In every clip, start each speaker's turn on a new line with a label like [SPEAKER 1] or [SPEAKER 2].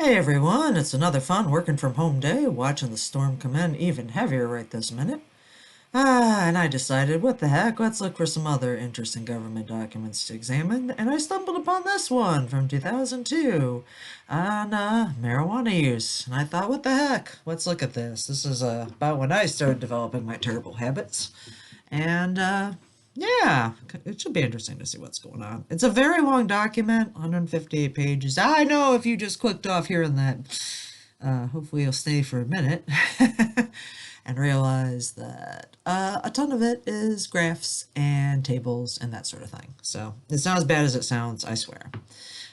[SPEAKER 1] Hey everyone, it's another fun working from home day, watching the storm come in even heavier right this minute. And I decided, what the heck, let's look for some other interesting government documents to examine, and I stumbled upon this one from 2002 on marijuana use. And I thought, what the heck, let's look at this. This is about when I started developing my terrible habits. And yeah, it should be interesting to see what's going on. It's a very long document, 158 pages. I know if you just clicked off here and that, hopefully you'll stay for a minute and realize that a ton of it is graphs and tables and that sort of thing. So it's not as bad as it sounds, I swear.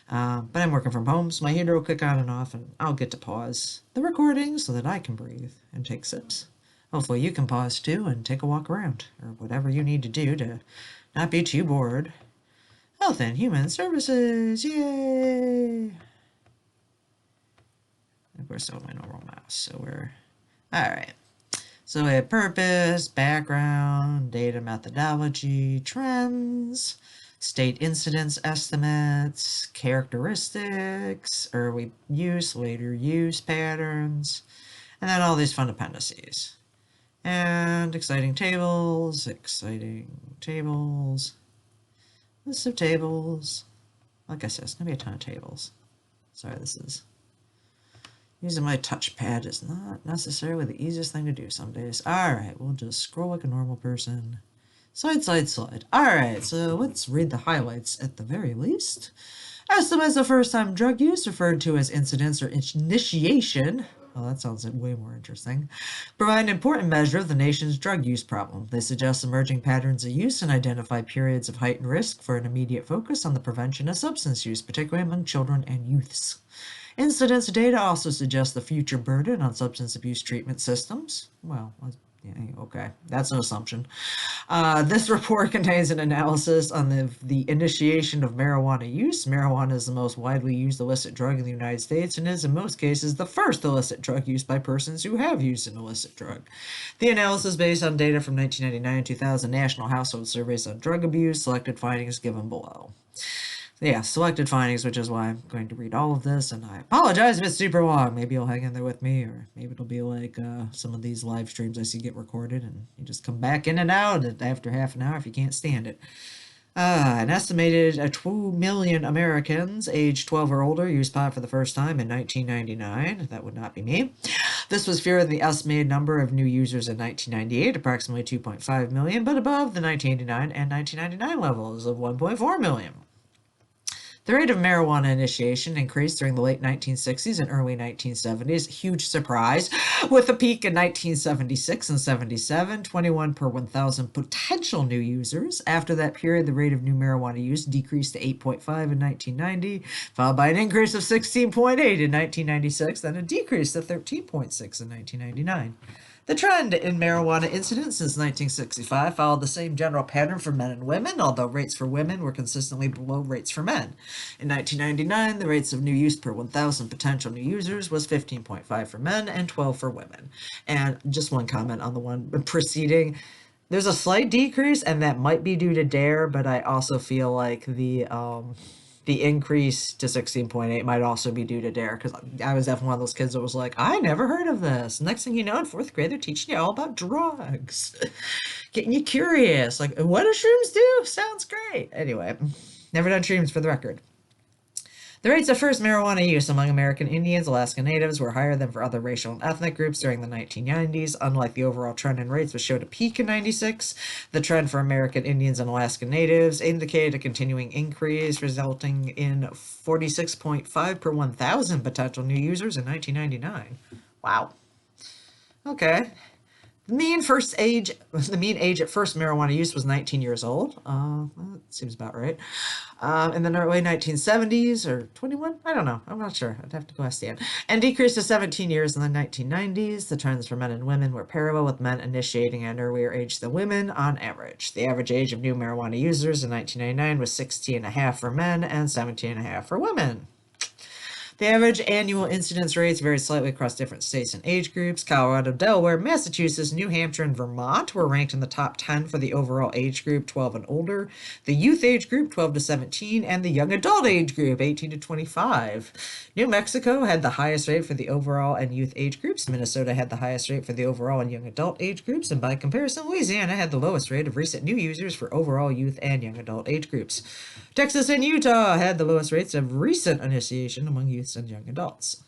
[SPEAKER 1] But I'm working from home, so my heater will click on and off, and I'll get to pause the recording so that I can breathe and take sips. Hopefully you can pause too and take a walk around, or whatever you need to do to not be too bored. Health and Human Services, yay! Of course, on my normal mouse, so we're... Alright. So we have purpose, background, data methodology, trends, state incidence estimates, characteristics, early use, later use patterns, and then all these fun appendices. And exciting tables, list of tables. Like I said, it's going to be a ton of tables. Sorry, this is... Using my touchpad is not necessarily the easiest thing to do some days. Alright, we'll just scroll like a normal person. Slide, slide, slide. Alright, so let's read the highlights at the very least. Estimates of first-time drug use, referred to as incidence or initiation. Oh, that sounds way more interesting. Provide an important measure of the nation's drug use problem. They suggest emerging patterns of use and identify periods of heightened risk for an immediate focus on the prevention of substance use, particularly among children and youths. Incidence data also suggests the future burden on substance abuse treatment systems. Well, yeah, okay, that's an assumption. This report contains an analysis on the initiation of marijuana use. Marijuana is the most widely used illicit drug in the United States and is, in most cases, the first illicit drug used by persons who have used an illicit drug. The analysis is based on data from 1999 and 2000 national household surveys on drug abuse, selected findings given below. Yeah, selected findings, which is why I'm going to read all of this, and I apologize if it's super long. Maybe you'll hang in there with me, or maybe it'll be like some of these live streams I see get recorded, and you just come back in and out after half an hour if you can't stand it. An estimated 2 million Americans aged 12 or older used pot for the first time in 1999. That would not be me. This was fewer than the estimated number of new users in 1998, approximately 2.5 million, but above the 1989 and 1999 levels of 1.4 million. The rate of marijuana initiation increased during the late 1960s and early 1970s. Huge surprise. With a peak in 1976 and 77, 21 per 1,000 potential new users. After that period, the rate of new marijuana use decreased to 8.5 in 1990, followed by an increase of 16.8 in 1996, then a decrease to 13.6 in 1999. The trend in marijuana incidence since 1965 followed the same general pattern for men and women, although rates for women were consistently below rates for men. In 1999, the rates of new use per 1,000 potential new users was 15.5 for men and 12 for women. And just one comment on the one preceding. There's a slight decrease, and that might be due to D.A.R.E, but I also feel like the increase to 16.8 might also be due to D.A.R.E, because I was definitely one of those kids that was like, I never heard of this. Next thing you know, in fourth grade, they're teaching you all about drugs. Getting you curious. Like, what do shrooms do? Sounds great. Anyway, never done shrooms for the record. The rates of first marijuana use among American Indians, Alaska Natives were higher than for other racial and ethnic groups during the 1990s. Unlike the overall trend in rates, which showed a peak in 96, the trend for American Indians and Alaska Natives indicated a continuing increase, resulting in 46.5 per 1,000 potential new users in 1999. Wow. Okay. The mean age at first marijuana use was 19 years old. That seems about right. In the early 1970s, or 21? I don't know. I'm not sure. I'd have to go ask Dan. And decreased to 17 years in the 1990s. The trends for men and women were parallel, with men initiating at an earlier age than women on average. The average age of new marijuana users in 1999 was 16 and a half for men and 17 and a half for women. The average annual incidence rates varied slightly across different states and age groups. Colorado, Delaware, Massachusetts, New Hampshire, and Vermont were ranked in the top 10 for the overall age group 12 and older, the youth age group 12 to 17, and the young adult age group 18 to 25. New Mexico had the highest rate for the overall and youth age groups. Minnesota had the highest rate for the overall and young adult age groups, and by comparison, Louisiana had the lowest rate of recent new users for overall youth and young adult age groups. Texas and Utah had the lowest rates of recent initiation among youths and young adults.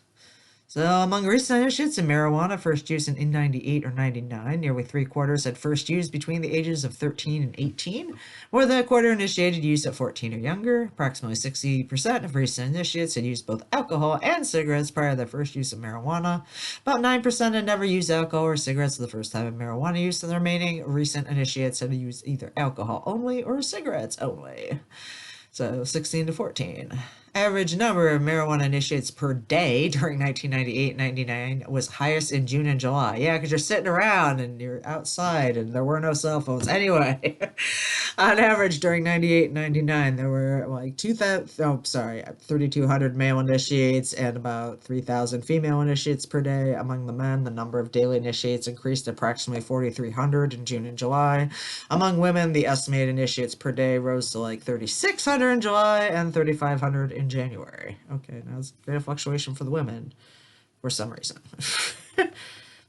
[SPEAKER 1] So, among recent initiates in marijuana, first use in 98 or 99, nearly 3/4 had first use between the ages of 13 and 18. More than a quarter initiated use at 14 or younger. Approximately 60% of recent initiates had used both alcohol and cigarettes prior to their first use of marijuana. About 9% had never used alcohol or cigarettes for the first time in marijuana use, and the remaining recent initiates had used either alcohol only or cigarettes only. So 16 to 14. Average number of marijuana initiates per day during 1998-99 was highest in June and July. Yeah, because you're sitting around and you're outside and there were no cell phones. Anyway, on average during 98-99, there were like 3,200 male initiates and about 3,000 female initiates per day. Among the men, the number of daily initiates increased to approximately 4,300 in June and July. Among women, the estimated initiates per day rose to like 3,600 in July and 3,500 in January. Okay, now it's great fluctuation for the women for some reason.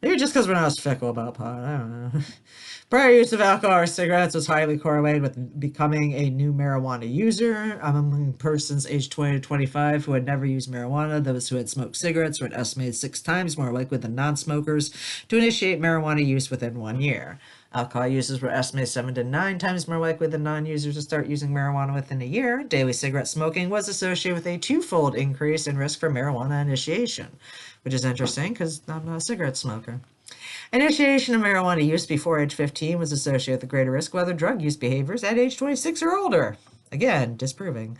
[SPEAKER 1] Maybe just because we're not as fickle about pot. I don't know. Prior use of alcohol or cigarettes was highly correlated with becoming a new marijuana user. Among persons aged 20 to 25 who had never used marijuana, those who had smoked cigarettes were an estimated 6 times more likely than non-smokers to initiate marijuana use within 1 year. Alcohol users were estimated 7 to 9 times more likely than non-users to start using marijuana within a year. Daily cigarette smoking was associated with a 2-fold increase in risk for marijuana initiation, which is interesting because I'm not a cigarette smoker. Initiation of marijuana use before age 15 was associated with a greater risk of other drug use behaviors at age 26 or older. Again, disproving.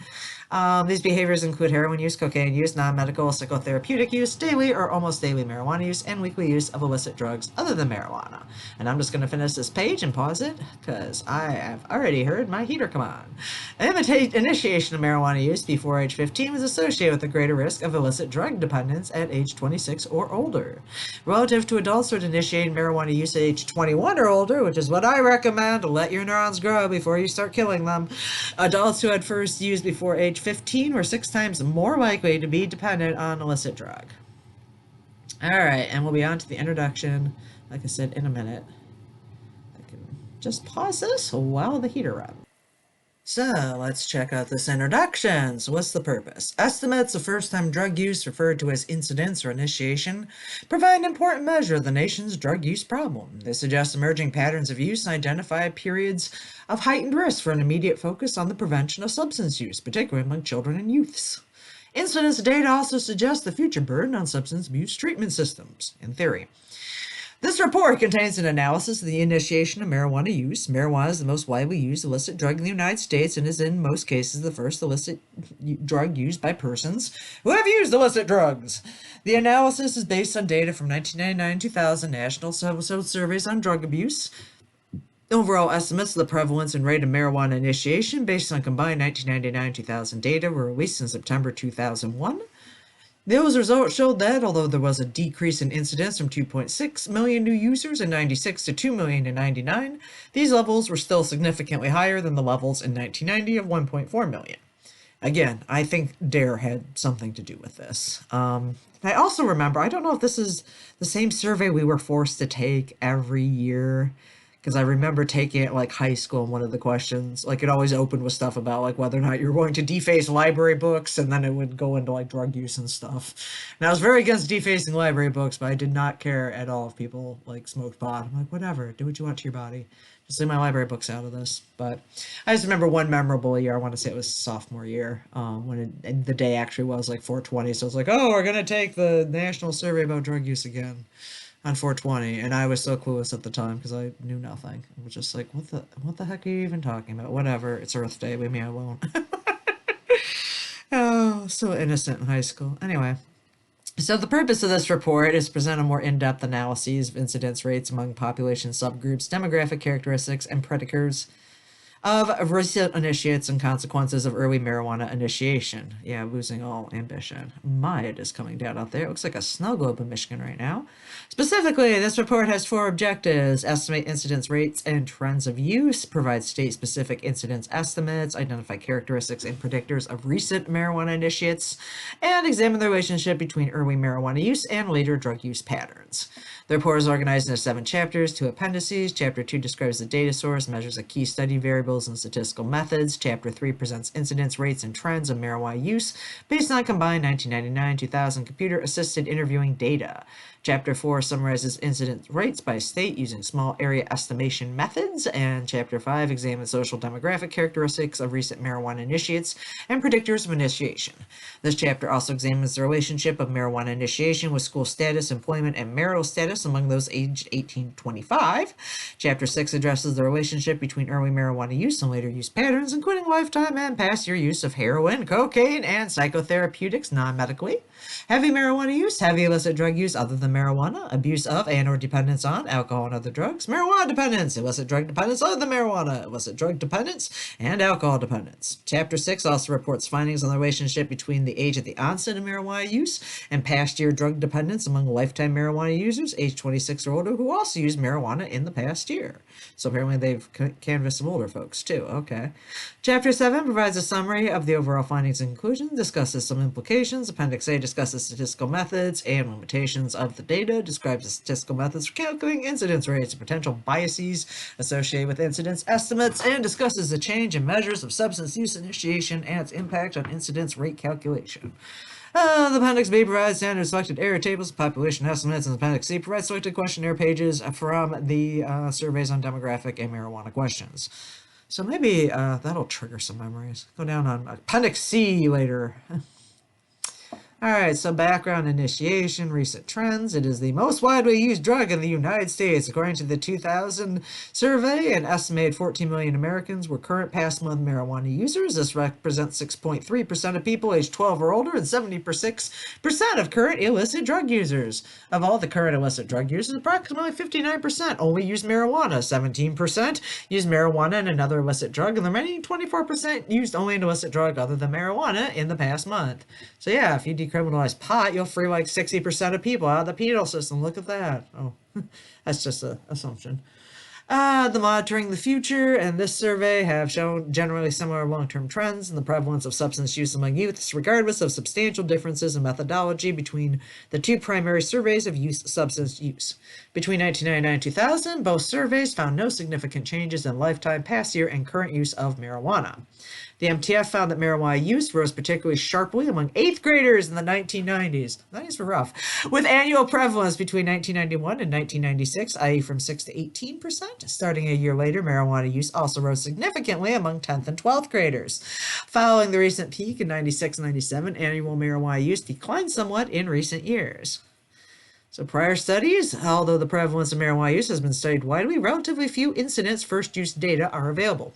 [SPEAKER 1] These behaviors include heroin use, cocaine use, non-medical psychotherapeutic use, daily or almost daily marijuana use, and weekly use of illicit drugs other than marijuana. And I'm just going to finish this page and pause it because I have already heard my heater come on. Initiation of marijuana use before age 15 was associated with a greater risk of illicit drug dependence at age 26 or older. Relative to adults who had initiated marijuana use at age 21 or older, which is what I recommend to let your neurons grow before you start killing them, adults who had first used before age 15 were 6 times more likely to be dependent on an illicit drug. Alright, and we'll be on to the introduction, like I said, in a minute. I can just pause this while the heater runs. So, let's check out this introduction. So, what's the purpose? Estimates of first-time drug use, referred to as incidence or initiation, provide an important measure of the nation's drug use problem. They suggest emerging patterns of use and identify periods of heightened risk for an immediate focus on the prevention of substance use, particularly among children and youths. Incidence data also suggests the future burden on substance abuse treatment systems, in theory. This report contains an analysis of the initiation of marijuana use. Marijuana is the most widely used illicit drug in the United States and is in most cases the first illicit drug used by persons who have used illicit drugs. The analysis is based on data from 1999-2000 national civil surveys on drug abuse. Overall estimates of the prevalence and rate of marijuana initiation based on combined 1999-2000 data were released in September 2001. Those results showed that, although there was a decrease in incidence from 2.6 million new users in 96 to 2 million in 99, these levels were still significantly higher than the levels in 1990 of 1.4 million. Again, I think D.A.R.E had something to do with this. I also remember, I don't know if this is the same survey we were forced to take every year, because I remember taking it like high school, and one of the questions, like it always opened with stuff about like whether or not you're going to deface library books, and then it would go into like drug use and stuff. And I was very against defacing library books, but I did not care at all if people like smoked pot. I'm like, whatever, do what you want to your body. Just leave my library books out of this. But I just remember one memorable year, I want to say it was sophomore year, when the day actually was like 420, so it's like, oh, we're going to take the National Survey about Drug Use again on 420, and I was so clueless at the time because I knew nothing. I was just like, what the heck are you even talking about? Whatever, it's Earth Day, leave me alone. Oh, so innocent in high school. Anyway, so the purpose of this report is to present a more in-depth analysis of incidence rates among population subgroups, demographic characteristics, and of recent initiates and consequences of early marijuana initiation. Yeah, losing all ambition. My, it is coming down out there. It looks like a snow globe in Michigan right now. Specifically, this report has 4 objectives: estimate incidence rates and trends of use, provide state-specific incidence estimates, identify characteristics and predictors of recent marijuana initiates, and examine the relationship between early marijuana use and later drug use patterns. The report is organized into 7 chapters, 2 appendices. Chapter 2 describes the data source, measures the key study variables and statistical methods. Chapter 3 presents incidence rates and trends of marijuana use based on combined 1999-2000 computer-assisted interviewing data. Chapter 4 summarizes incidence rates by state using small area estimation methods, and Chapter 5 examines social demographic characteristics of recent marijuana initiates and predictors of initiation. This chapter also examines the relationship of marijuana initiation with school status, employment, and marital status among those aged 18 to 25. Chapter 6 addresses the relationship between early marijuana use and later use patterns, including lifetime and past year use of heroin, cocaine, and psychotherapeutics non-medically. Heavy marijuana use, heavy illicit drug use other than marijuana, abuse of and or dependence on alcohol and other drugs, marijuana dependence, illicit drug dependence other than marijuana, illicit drug dependence, and alcohol dependence. Chapter 6 also reports findings on the relationship between the age of the onset of marijuana use and past year drug dependence among lifetime marijuana users age 26 or older who also use marijuana in the past year. So apparently they've canvassed some older folks too. Okay. Chapter 7 provides a summary of the overall findings and conclusions, discusses some implications. Appendix A discusses statistical methods and limitations of the data, describes the statistical methods for calculating incidence rates and potential biases associated with incidence estimates, and discusses the change in measures of substance use initiation and its impact on incidence rate calculation. The Appendix B provides standard selected area tables, population estimates, and Appendix C provides selected questionnaire pages from the surveys on demographic and marijuana questions. So maybe that'll trigger some memories. Go down on Appendix C later. Alright, so background initiation, recent trends. It is the most widely used drug in the United States. According to the 2000 survey, an estimated 14 million Americans were current past month marijuana users. This represents 6.3% of people aged 12 or older and 76% of current illicit drug users. Of all the current illicit drug users, approximately 59% only use marijuana, 17% use marijuana and another illicit drug, and the remaining 24% used only an illicit drug other than marijuana in the past month. So yeah, if you decriminalize pot, you'll free like 60% of people out of the penal system. Look at that. Oh, that's just an assumption. The monitoring the future and this survey have shown generally similar long-term trends in the prevalence of substance use among youths, regardless of substantial differences in methodology between the 2 primary surveys of substance use. Between 1999 and 2000, both surveys found no significant changes in lifetime, past year, and current use of marijuana. The MTF found that marijuana use rose particularly sharply among 8th graders in the 1990s. The 90s were rough. With annual prevalence between 1991 and 1996, i.e. from 6 to 18%. Starting a year later, marijuana use also rose significantly among 10th and 12th graders. Following the recent peak in 96 and 97, annual marijuana use declined somewhat in recent years. So prior studies, although the prevalence of marijuana use has been studied widely, relatively few incidence first use data are available.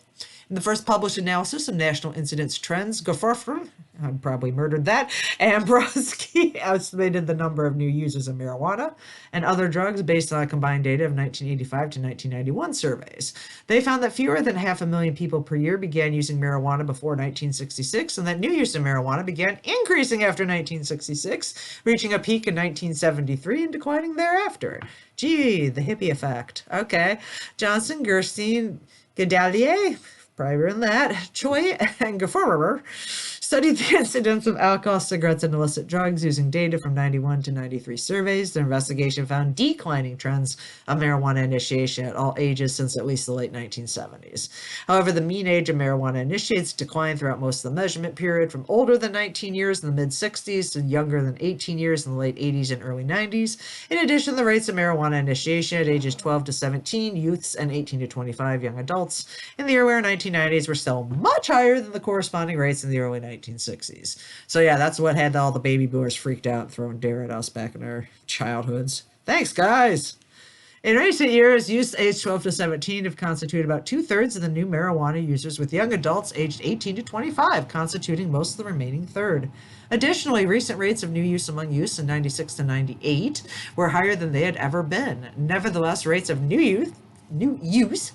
[SPEAKER 1] In the first published analysis of national incidence trends, Gaffarfrum, I probably murdered that, and Brodsky estimated the number of new users of marijuana and other drugs based on combined data of 1985 to 1991 surveys. They found that fewer than 500,000 people per year began using marijuana before 1966, and that new use of marijuana began increasing after 1966, reaching a peak in 1973 and declining thereafter. Gee, the hippie effect. Okay. Johnson, Gerstein, Gedalier, prior in that, Choi and Gaffarber studied the incidence of alcohol, cigarettes, and illicit drugs using data from 91 to 93 surveys. Their investigation found declining trends of marijuana initiation at all ages since at least the late 1970s. However, the mean age of marijuana initiates declined throughout most of the measurement period, from older than 19 years in the mid-60s to younger than 18 years in the late 80s and early 90s. In addition, the rates of marijuana initiation at ages 12 to 17, youths, and 18 to 25, young adults, in the earlier 1990s were still much higher than the corresponding rates in the early 1960s. So yeah, that's what had all the baby boomers freaked out and throwing D.A.R.E. at us back in our childhoods. Thanks, guys! In recent years, youths aged 12 to 17 have constituted about 2/3 of the new marijuana users, with young adults aged 18 to 25 constituting most of the remaining third. Additionally, recent rates of new use among youths in 96 to 98 were higher than they had ever been. Nevertheless, rates of new youth new use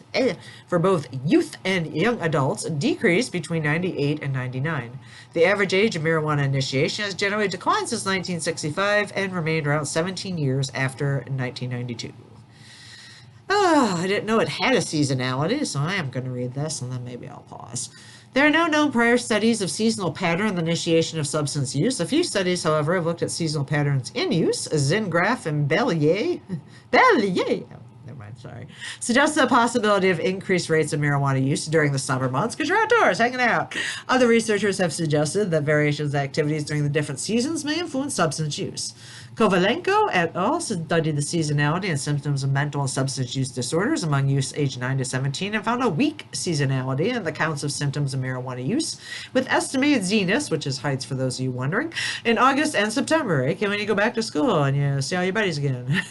[SPEAKER 1] for both youth and young adults decreased between 98 and 99. The average age of marijuana initiation has generally declined since 1965 and remained around 17 years after 1992. Oh, I didn't know it had a seasonality, so I am going to read this and then maybe I'll pause. There are no known prior studies of seasonal pattern in the initiation of substance use. A few studies, however, have looked at seasonal patterns in use. Zingraf and Bellier, oh, never mind, sorry, suggests the possibility of increased rates of marijuana use during the summer months because you're outdoors hanging out. Other researchers have suggested that variations in activities during the different seasons may influence substance use. Kovalenko et al. Studied the seasonality and symptoms of mental and substance use disorders among youths aged 9 to 17 and found a weak seasonality in the counts of symptoms of marijuana use, with estimated zeniths, which is heights for those of you wondering, in August and September, aka when you go back to school and you see all your buddies again.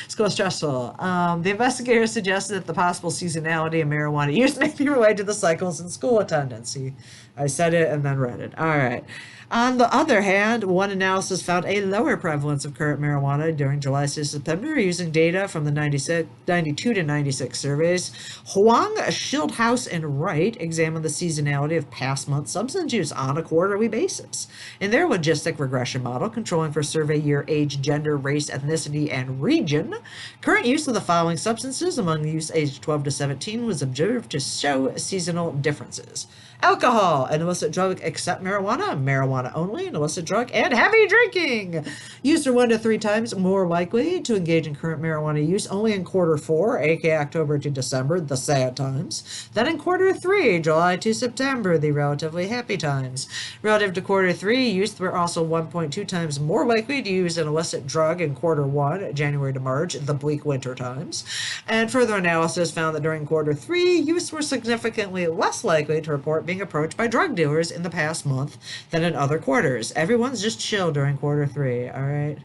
[SPEAKER 1] School is stressful. The investigators suggested that the possible seasonality of marijuana use may be related to the cycles in school attendance. See, I said it and then read it. All right. On the other hand, one analysis found a lower prevalence of current marijuana during July to September using data from the 92 to 96 surveys. Huang, Schildhouse, and Wright examined the seasonality of past month substance use on a quarterly basis. In their logistic regression model, controlling for survey year, age, gender, race, ethnicity, and region, current use of the following substances among youths aged 12 to 17 was observed to show seasonal differences. Alcohol, an illicit drug except marijuana, marijuana only, an illicit drug, and heavy drinking. Youths are 1 to 3 times more likely to engage in current marijuana use only in quarter 4, aka October to December, the sad times, than in quarter 3, July to September, the relatively happy times. Relative to quarter 3, youths were also 1.2 times more likely to use an illicit drug in quarter 1, January to March, the bleak winter times. And further analysis found that during quarter 3, youths were significantly less likely to report being approached by drug dealers in the past month than in other quarters. Everyone's just chill during quarter 3, all right?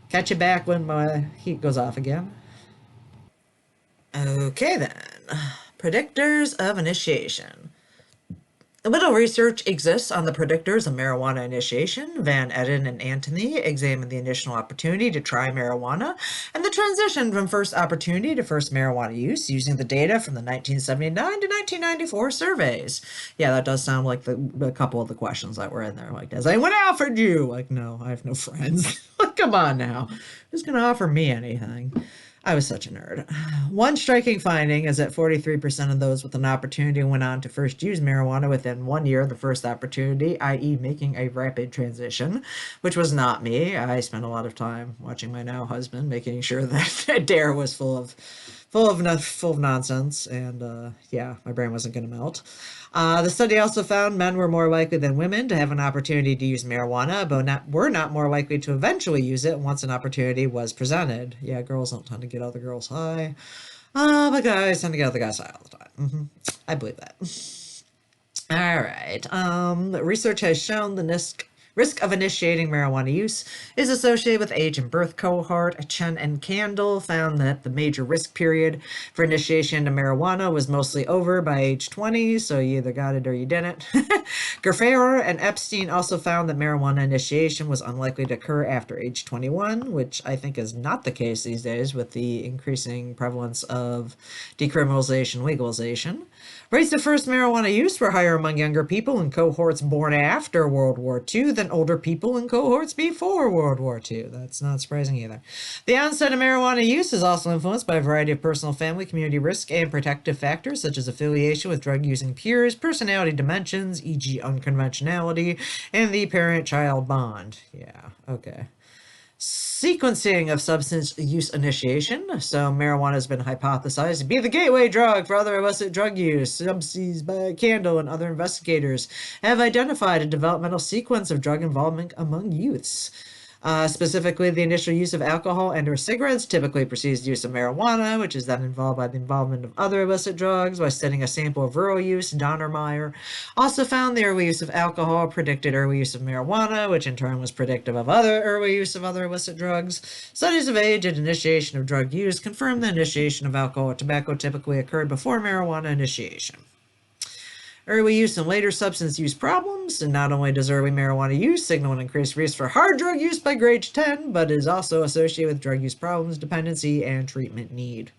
[SPEAKER 1] Catch you back when my heat goes off again. Okay then. Predictors of initiation. Little research exists on the predictors of marijuana initiation. Van Eden and Antony examined the initial opportunity to try marijuana and the transition from first opportunity to first marijuana use using the data from the 1979 to 1994 surveys. Yeah, that does sound like a couple of the questions that were in there. Like, has anyone offered you? Like, no, I have no friends. Like, come on now. Who's going to offer me anything? I was such a nerd. One striking finding is that 43% of those with an opportunity went on to first use marijuana within 1 year of the first opportunity, i.e., making a rapid transition, which was not me. I spent a lot of time watching my now husband, making sure that D.A.R.E was full of nonsense, and yeah, my brain wasn't going to melt. The study also found men were more likely than women to have an opportunity to use marijuana, but were not more likely to eventually use it once an opportunity was presented. Yeah, girls don't tend to get other girls high, but guys tend to get other guys high all the time. I believe that. All right. Research has shown the risk of initiating marijuana use is associated with age and birth cohort. Chen and Candle found that the major risk period for initiation into marijuana was mostly over by age 20, so you either got it or you didn't. Gerfer and Epstein also found that marijuana initiation was unlikely to occur after age 21, which I think is not the case these days with the increasing prevalence of decriminalization, legalization. Rates of first marijuana use were higher among younger people in cohorts born after World War II than older people in cohorts before World War II. That's not surprising either. The onset of marijuana use is also influenced by a variety of personal, family, community risk, and protective factors such as affiliation with drug-using peers, personality dimensions, e.g. unconventionality, and the parent-child bond. Yeah, okay. Sequencing of substance use initiation. So marijuana has been hypothesized to be the gateway drug for other illicit drug use. Subsidies by Candle and other investigators have identified a developmental sequence of drug involvement among youths. Specifically, the initial use of alcohol and or cigarettes typically precedes the use of marijuana, which is then involved by the involvement of other illicit drugs. By studying a sample of rural use, Donnermeyer also found the early use of alcohol predicted early use of marijuana, which in turn was predictive of other early use of other illicit drugs. Studies of age and initiation of drug use confirm the initiation of alcohol or tobacco typically occurred before marijuana initiation. Early use and later substance use problems, and not only does early marijuana use signal an increased risk for hard drug use by grade 10, but is also associated with drug use problems, dependency, and treatment need.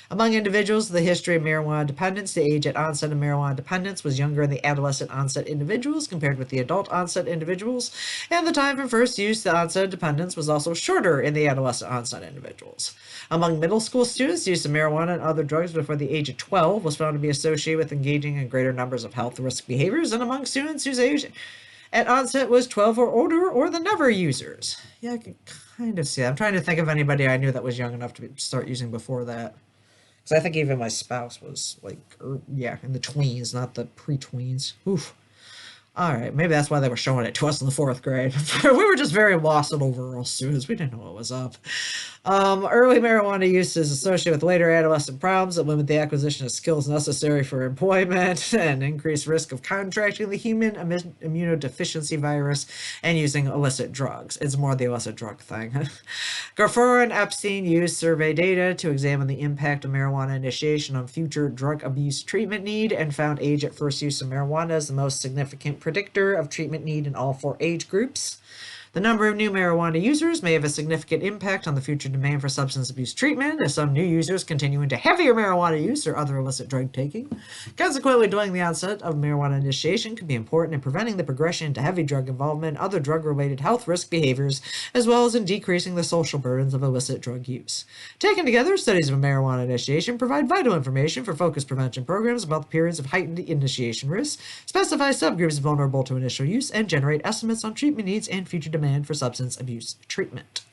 [SPEAKER 1] Among individuals with the history of marijuana dependence, the age at onset of marijuana dependence was younger in the adolescent onset individuals compared with the adult onset individuals, and the time from first use to onset of dependence was also shorter in the adolescent onset individuals. Among middle school students, use of marijuana and other drugs before the age of 12 was found to be associated with engaging in greater numbers of health risk behaviors than among students whose age at onset was 12 or older, or the never users. Yeah, I can kind of see that. I'm trying to think of anybody I knew that was young enough to start using before that. Because I think even my spouse was like, yeah, in the tweens, not the pre-tweens. Oof. All right, maybe that's why they were showing it to us in the fourth grade. We were just very lost in overall students. We didn't know what was up. Early marijuana use is associated with later adolescent problems that limit the acquisition of skills necessary for employment and increased risk of contracting the human immunodeficiency virus and using illicit drugs. It's more the illicit drug thing. Garfor and Epstein used survey data to examine the impact of marijuana initiation on future drug abuse treatment need and found age at first use of marijuana as the most significant predictor of treatment need in all 4 age groups. The number of new marijuana users may have a significant impact on the future demand for substance abuse treatment, as some new users continue into heavier marijuana use or other illicit drug taking. Consequently, delaying the onset of marijuana initiation could be important in preventing the progression into heavy drug involvement and other drug-related health risk behaviors, as well as in decreasing the social burdens of illicit drug use. Taken together, studies of marijuana initiation provide vital information for focused prevention programs about the periods of heightened initiation risk, specify subgroups vulnerable to initial use, and generate estimates on treatment needs and future demand for substance abuse treatment.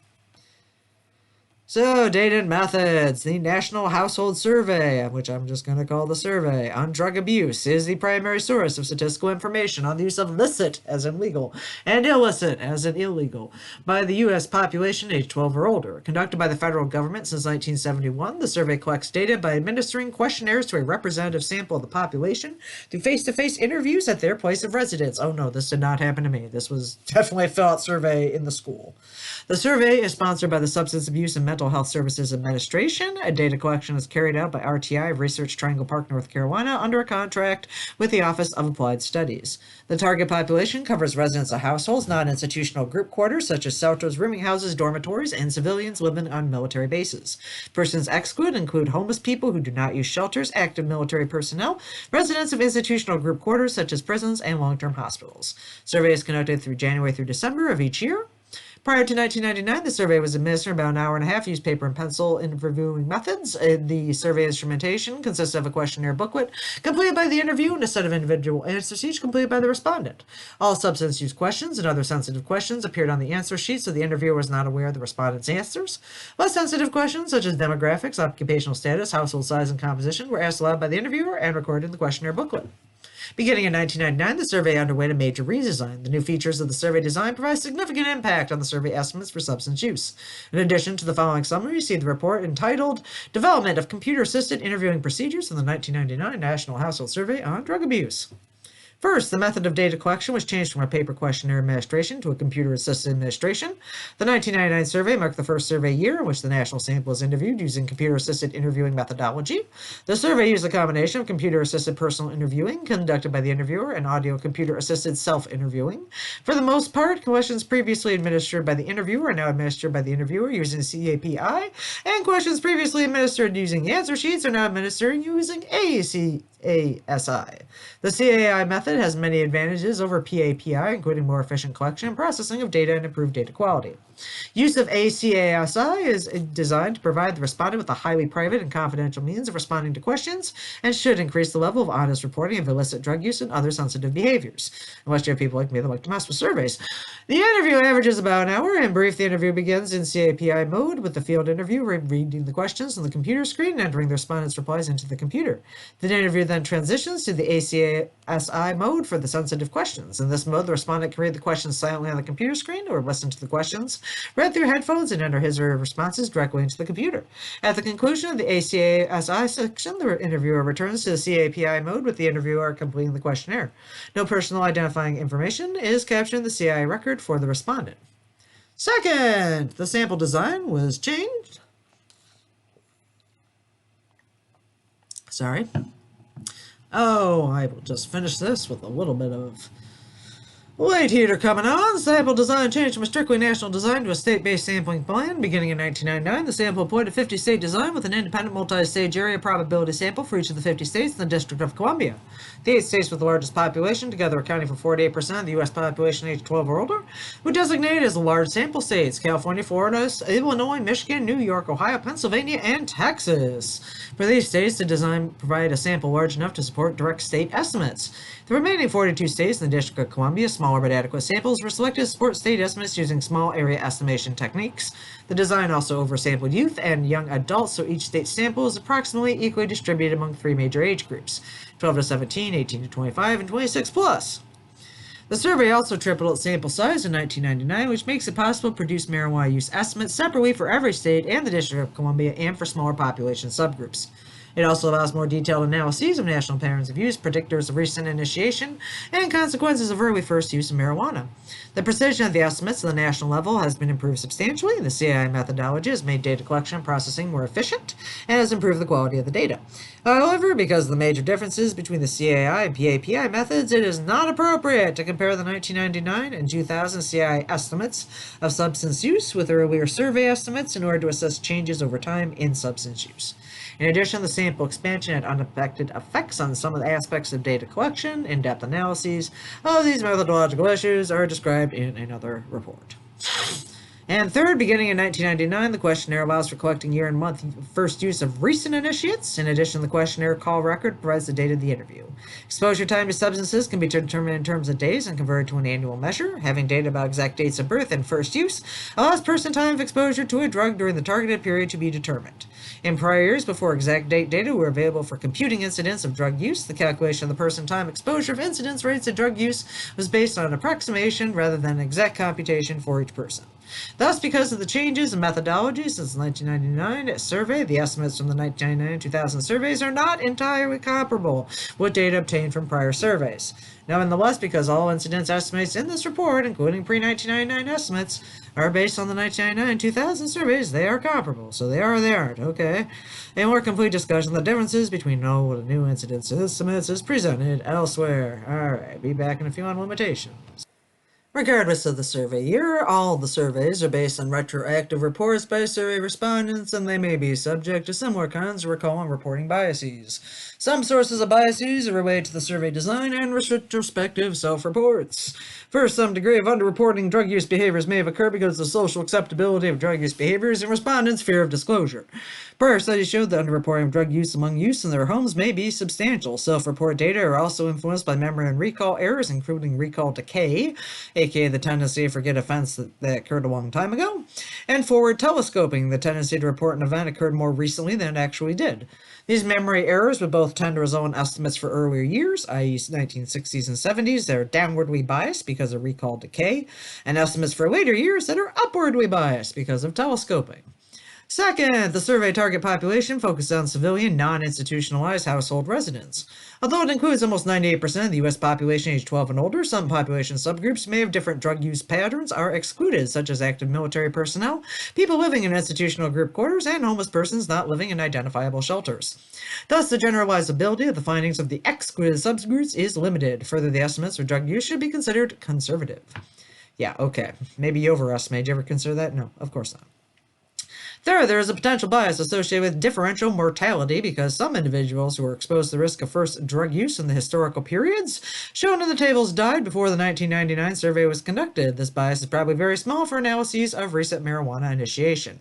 [SPEAKER 1] So, data and methods. The National Household Survey, which I'm just going to call the survey, on drug abuse is the primary source of statistical information on the use of licit, as in legal, and illicit, as in illegal, by the U.S. population aged 12 or older. Conducted by the federal government since 1971, the survey collects data by administering questionnaires to a representative sample of the population through face-to-face interviews at their place of residence. Oh no, this did not happen to me. This was definitely a fill-out survey in the school. The survey is sponsored by the Substance Abuse and Mental Health Services Administration. A data collection is carried out by RTI of Research Triangle Park, North Carolina, under a contract with the Office of Applied Studies. The target population covers residents of households not in institutional group quarters, such as shelters, rooming houses, dormitories, and civilians living on military bases. Persons excluded include homeless people who do not use shelters, active military personnel, residents of institutional group quarters, such as prisons and long-term hospitals. Survey is conducted through January through December of each year. Prior to 1999, the survey was administered about an hour and a half, used paper and pencil in reviewing methods. The survey instrumentation consists of a questionnaire booklet completed by the interview and a set of individual answer sheets completed by the respondent. All substance use questions and other sensitive questions appeared on the answer sheet, so the interviewer was not aware of the respondent's answers. Less sensitive questions, such as demographics, occupational status, household size, and composition, were asked aloud by the interviewer and recorded in the questionnaire booklet. Beginning in 1999, the survey underwent a major redesign. The new features of the survey design provide significant impact on the survey estimates for substance use. In addition to the following summary, see the report entitled Development of Computer-Assisted Interviewing Procedures in the 1999 National Household Survey on Drug Abuse. First, the method of data collection was changed from a paper questionnaire administration to a computer-assisted administration. The 1999 survey marked the first survey year in which the national sample was interviewed using computer-assisted interviewing methodology. The survey used a combination of computer-assisted personal interviewing conducted by the interviewer and audio computer-assisted self-interviewing. For the most part, questions previously administered by the interviewer are now administered by the interviewer using CAPI, and questions previously administered using answer sheets are now administered using ACASI. The CAI method has many advantages over PAPI, including more efficient collection and processing of data and improved data quality. Use of ACASI is designed to provide the respondent with a highly private and confidential means of responding to questions and should increase the level of honest reporting of illicit drug use and other sensitive behaviors, unless you have people like me that like to mess with surveys. The interview averages about an hour. In brief, the interview begins in CAPI mode with the field interviewer reading the questions on the computer screen and entering the respondent's replies into the computer. The interview then transitions to the ACASI mode for the sensitive questions. In this mode, the respondent can read the questions silently on the computer screen or listen to the questions read through headphones and enter his or her responses directly into the computer. At the conclusion of the ACASI section, the interviewer returns to the CAPI mode with the interviewer completing the questionnaire. No personal identifying information is captured in the CI record for the respondent. Second, the sample design was changed. Sorry. Oh, I will just finish this with a little bit of Late heater coming on. Sample design changed from a strictly national design to a state-based sampling plan. Beginning in 1999, the sample employed a 50-state design with an independent multi-stage area probability sample for each of the 50 states in the District of Columbia. The 8 states with the largest population, together accounting for 48% of the U.S. population aged 12 or older, were designated as the large sample states: California, Florida, Illinois, Michigan, New York, Ohio, Pennsylvania, and Texas. For these states, the design provided a sample large enough to support direct state estimates. The remaining 42 states in the District of Columbia, smaller but adequate samples were selected to support state estimates using small area estimation techniques. The design also oversampled youth and young adults, so each state sample is approximately equally distributed among 3 major age groups: 12 to 17, 18 to 25, and 26 plus. The survey also tripled its sample size in 1999, which makes it possible to produce marijuana use estimates separately for every state and the District of Columbia and for smaller population subgroups. It also allows more detailed analyses of national patterns of use, predictors of recent initiation, and consequences of early first use of marijuana. The precision of the estimates at the national level has been improved substantially. The CAI methodology has made data collection and processing more efficient and has improved the quality of the data. However, because of the major differences between the CAI and PAPI methods, it is not appropriate to compare the 1999 and 2000 CAI estimates of substance use with earlier survey estimates in order to assess changes over time in substance use. In addition, the sample expansion had unaffected effects on some of the aspects of data collection. In-depth analyses of these methodological issues are described in another report. And third, beginning in 1999, the questionnaire allows for collecting year and month first use of recent initiates. In addition, the questionnaire call record provides the date of the interview. Exposure time to substances can be determined in terms of days and converted to an annual measure. Having data about exact dates of birth and first use allows person time of exposure to a drug during the targeted period to be determined. In prior years, before exact date data were available for computing incidents of drug use, the calculation of the person time exposure of incidence rates of drug use was based on an approximation rather than an exact computation for each person. Thus, because of the changes in methodology since the 1999 survey, the estimates from the 1999-2000 surveys are not entirely comparable with data obtained from prior surveys. Nonetheless, because all incidence estimates in this report, including pre-1999 estimates, are based on the 1999-2000 surveys, they are comparable. So they are or they aren't, okay? A more complete discussion of the differences between old and new incidence estimates is presented elsewhere. Alright, be back in a few on limitations. Regardless of the survey year, all the surveys are based on retroactive reports by survey respondents, and they may be subject to similar kinds of recall and reporting biases. Some sources of biases are related to the survey design and retrospective self-reports. First, some degree of underreporting drug use behaviors may have occurred because of the social acceptability of drug use behaviors and respondents' fear of disclosure. Prior studies showed that underreporting of drug use among youth in their homes may be substantial. Self-report data are also influenced by memory and recall errors, including recall decay, aka the tendency to forget events that occurred a long time ago, and forward telescoping, the tendency to report an event occurred more recently than it actually did. These memory errors would both tend to result in estimates for earlier years, i.e. 1960s and 70s, that are downwardly biased because of recall decay, and estimates for later years that are upwardly biased because of telescoping. Second, the survey target population focused on civilian, non-institutionalized household residents. Although it includes almost 98% of the U.S. population aged 12 and older, some population subgroups may have different drug use patterns are excluded, such as active military personnel, people living in institutional group quarters, and homeless persons not living in identifiable shelters. Thus, the generalizability of the findings of the excluded subgroups is limited. Further, the estimates for drug use should be considered conservative. Yeah, okay. Maybe you overestimate. Did you ever consider that? No, of course not. Third, there is a potential bias associated with differential mortality because some individuals who were exposed to the risk of first drug use in the historical periods shown in the tables died before the 1999 survey was conducted. This bias is probably very small for analyses of recent marijuana initiation.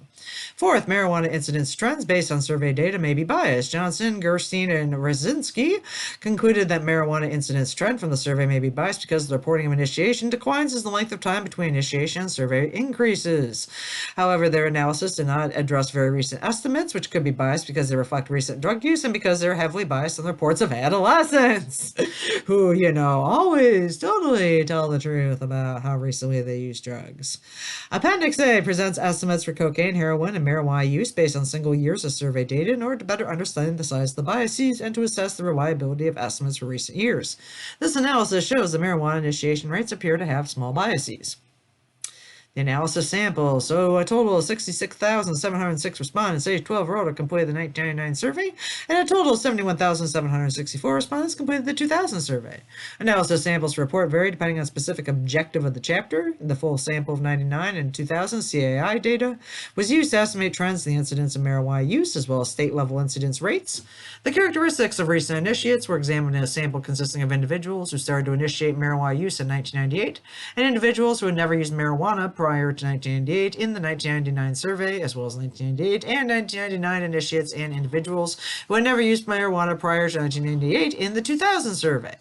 [SPEAKER 1] Fourth, marijuana incidence trends based on survey data may be biased. Johnson, Gerstein, and Reszynski concluded that marijuana incidence trend from the survey may be biased because the reporting of initiation declines as the length of time between initiation and survey increases. However, their analysis did not address very recent estimates, which could be biased because they reflect recent drug use and because they're heavily biased on the reports of adolescents who, always totally tell the truth about how recently they use drugs. Appendix A presents estimates for cocaine, heroin, and marijuana use based on single years of survey data in order to better understand the size of the biases and to assess the reliability of estimates for recent years. This analysis shows that marijuana initiation rates appear to have small biases. The analysis sample. So a total of 66,706 respondents age 12 or older completed the 1999 survey, and a total of 71,764 respondents completed the 2000 survey. Analysis samples report vary depending on specific objective of the chapter. The full sample of 99 and 2000 CAI data was used to estimate trends in the incidence of marijuana use as well as state-level incidence rates. The characteristics of recent initiates were examined in a sample consisting of individuals who started to initiate marijuana use in 1998 and individuals who had never used marijuana prior to 1998 in the 1999 survey, as well as 1998 and 1999 initiates and individuals who had never used marijuana prior to 1998 in the 2000 survey.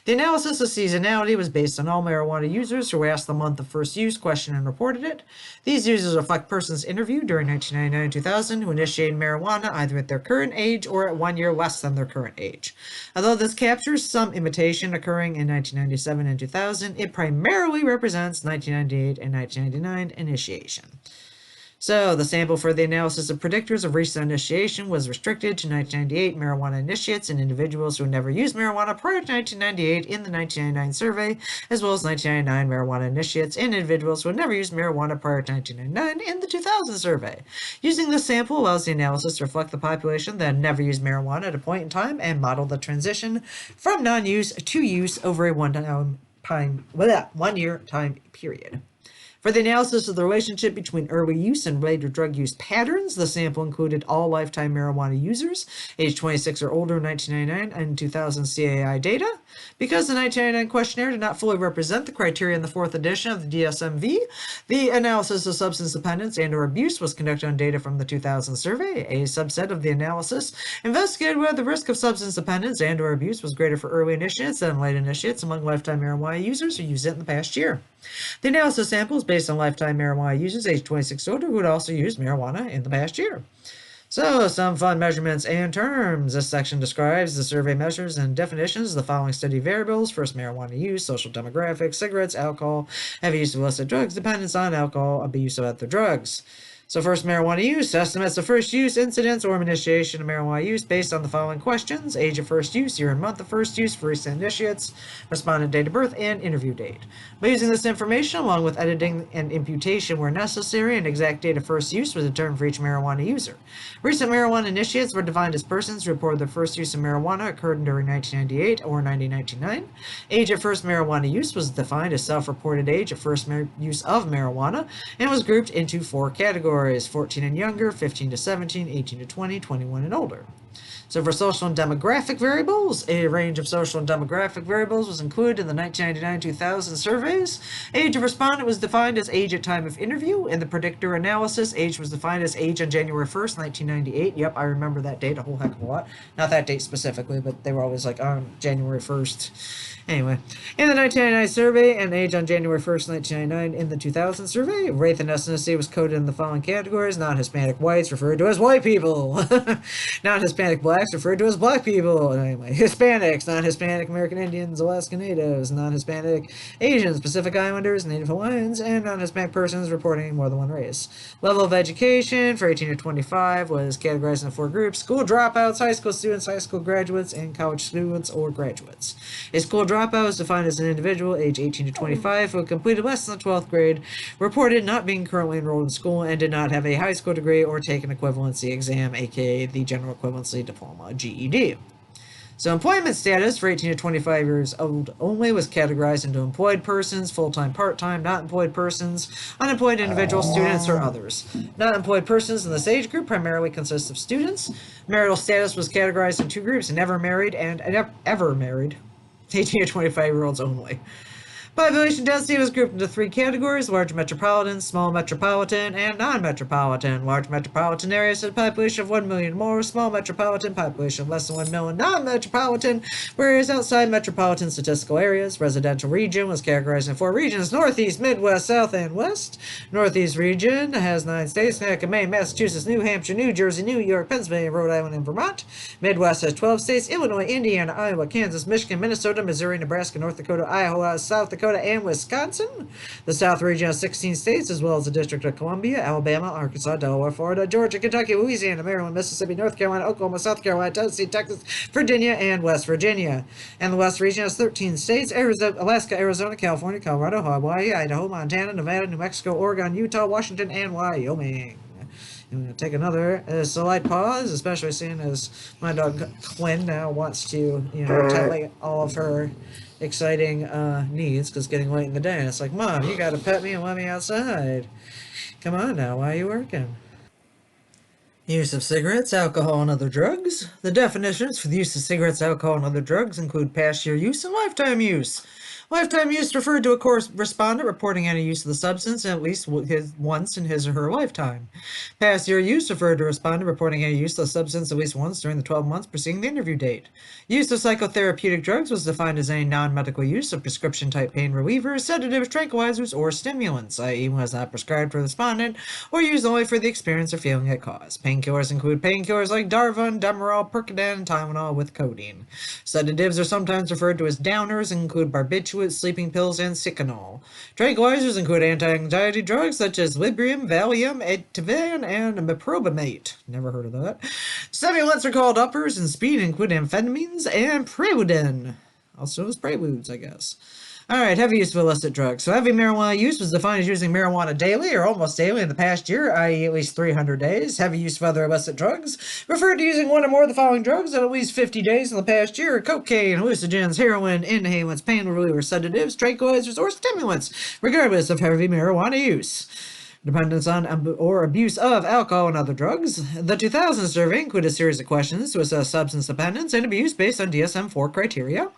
[SPEAKER 1] The analysis of seasonality was based on all marijuana users who were asked the month of first use, questioned, and reported it. These users reflect persons interviewed during 1999 and 2000 who initiated marijuana either at their current age or at 1 year less than their current age. Although this captures some imitation occurring in 1997 and 2000, it primarily represents 1998 and 1999 initiation. So, the sample for the analysis of predictors of recent initiation was restricted to 1998 marijuana initiates and individuals who had never used marijuana prior to 1998 in the 1999 survey, as well as 1999 marijuana initiates and individuals who had never used marijuana prior to 1999 in the 2000 survey. Using this sample allows the analysis to reflect the population that had never used marijuana at a point in time and model the transition from non-use to use over a one-year time period. For the analysis of the relationship between early use and later drug use patterns, the sample included all lifetime marijuana users, age 26 or older in 1999 and 2000 CAI data. Because the 1999 questionnaire did not fully represent the criteria in the fourth edition of the DSMV, the analysis of substance dependence and/or abuse was conducted on data from the 2000 survey. A subset of the analysis investigated whether the risk of substance dependence and/or abuse was greater for early initiates than late initiates among lifetime marijuana users who used it in the past year. The analysis sample is based on lifetime marijuana users age 26 or older who had also used marijuana in the past year. So, some fun measurements and terms. This section describes the survey measures and definitions of the following study variables. First, marijuana use, social demographics, cigarettes, alcohol, heavy use of illicit drugs, dependence on alcohol, abuse of other drugs. So first, marijuana use. Estimates of first use, incidence, or initiation of marijuana use based on the following questions: age of first use, year and month of first use for recent initiates, respondent date of birth, and interview date. By using this information, along with editing and imputation where necessary, an exact date of first use was determined for each marijuana user. Recent marijuana initiates were defined as persons who reported their first use of marijuana occurred during 1998 or 1999. Age of first marijuana use was defined as self-reported age of first use of marijuana and was grouped into 4 categories: 14 and younger, 15 to 17, 18 to 20, 21 and older. So for social and demographic variables, a range of social and demographic variables was included in the 1999-2000 surveys. Age of respondent was defined as age at time of interview. In the predictor analysis, age was defined as age on January 1st, 1998. Yep, I remember that date a whole heck of a lot. Not that date specifically, but they were always like on January 1st. Anyway, in the 1999 survey, and age on January 1st, 1999 in the 2000 survey, race and ethnicity was coded in the following categories: non-Hispanic whites referred to as white people, non-Hispanic blacks referred to as black people, anyway, Hispanics, non-Hispanic American Indians, Alaska Natives, non-Hispanic Asians, Pacific Islanders, Native Hawaiians, and non-Hispanic persons reporting more than one race. Level of education for 18 to 25 was categorized into 4 groups: school dropouts, high school students, high school graduates, and college students or graduates. A school dropout is defined as an individual age 18 to 25 who had completed less than the 12th grade, reported not being currently enrolled in school, and did not have a high school degree or take an equivalency exam, aka the General Equivalency Diploma, GED. So employment status for 18 to 25 years old only was categorized into employed persons, full-time, part-time, not employed persons, unemployed individuals, students, or others. Not employed persons in this age group primarily consist of students. Marital status was categorized in 2 groups: never married and ever married. 18 to 25-year-olds only. Population density was grouped into 3 categories: large metropolitan, small metropolitan, and non-metropolitan. Large metropolitan areas had a population of 1 million or more. Small metropolitan, population of less than 1 million. Non-metropolitan were areas outside metropolitan statistical areas. Residential region was categorized in 4 regions: Northeast, Midwest, South, and West. Northeast region has 9 states: Connecticut, Maine, Massachusetts, New Hampshire, New Jersey, New York, Pennsylvania, Rhode Island, and Vermont. Midwest has 12 states: Illinois, Indiana, Iowa, Kansas, Michigan, Minnesota, Missouri, Nebraska, North Dakota, Iowa, South Dakota, Dakota, and Wisconsin. The South region has 16 states, as well as the District of Columbia, Alabama, Arkansas, Delaware, Florida, Georgia, Kentucky, Louisiana, Maryland, Mississippi, North Carolina, Oklahoma, South Carolina, Tennessee, Texas, Virginia, and West Virginia. And the West region has 13 states, Alaska, Arizona, California, Colorado, Hawaii, Idaho, Montana, Nevada, New Mexico, Oregon, Utah, Washington, and Wyoming. I'm going to take another slight pause, especially seeing as my dog Quinn now wants to, tally all of her exciting needs, because it's getting late in the day. And it's like, Mom, you got to pet me and let me outside. Come on now, why are you working? Use of cigarettes, alcohol, and other drugs. The definitions for the use of cigarettes, alcohol, and other drugs include past year use and lifetime use. Lifetime use referred to a respondent reporting any use of the substance at least once in his or her lifetime. Past year use referred to a respondent reporting any use of the substance at least once during the 12 months preceding the interview date. Use of psychotherapeutic drugs was defined as any non-medical use of prescription-type pain relievers, sedatives, tranquilizers, or stimulants, i.e. was not prescribed for the respondent or used only for the experience or feeling it caused. Painkillers include painkillers like D.A.R.E, Demerol, Percodan, and Tylenol with codeine. Sedatives are sometimes referred to as downers and include barbiturates, sleeping pills, and Seconal. Tranquilizers include anti-anxiety drugs such as Librium, Valium, Ativan, and Meprobamate. Never heard of that. Stimulants are called uppers, and speed include amphetamines and Preludin. Also as preludes, I guess. Alright, heavy use of illicit drugs. So heavy marijuana use was defined as using marijuana daily or almost daily in the past year, i.e. at least 300 days. Heavy use of other illicit drugs referred to using one or more of the following drugs in at least 50 days in the past year: cocaine, hallucinogens, heroin, inhalants, pain relievers, sedatives, tranquilizers, or stimulants, regardless of heavy marijuana use. Dependence on or abuse of alcohol and other drugs. The 2000 survey included a series of questions to assess substance dependence and abuse based on DSM-4 criteria.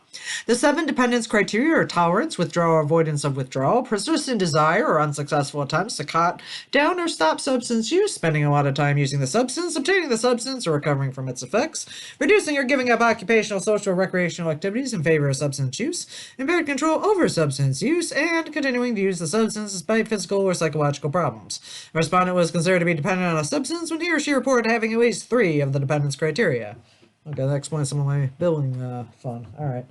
[SPEAKER 1] The 7 dependence criteria are tolerance, withdrawal or avoidance of withdrawal, persistent desire or unsuccessful attempts to cut down or stop substance use, spending a lot of time using the substance, obtaining the substance or recovering from its effects, reducing or giving up occupational, social, or recreational activities in favor of substance use, impaired control over substance use, and continuing to use the substance despite physical or psychological problems. The respondent was considered to be dependent on a substance when he or she reported having at least 3 of the dependence criteria. Okay, that explains some of my billing fun. Alright.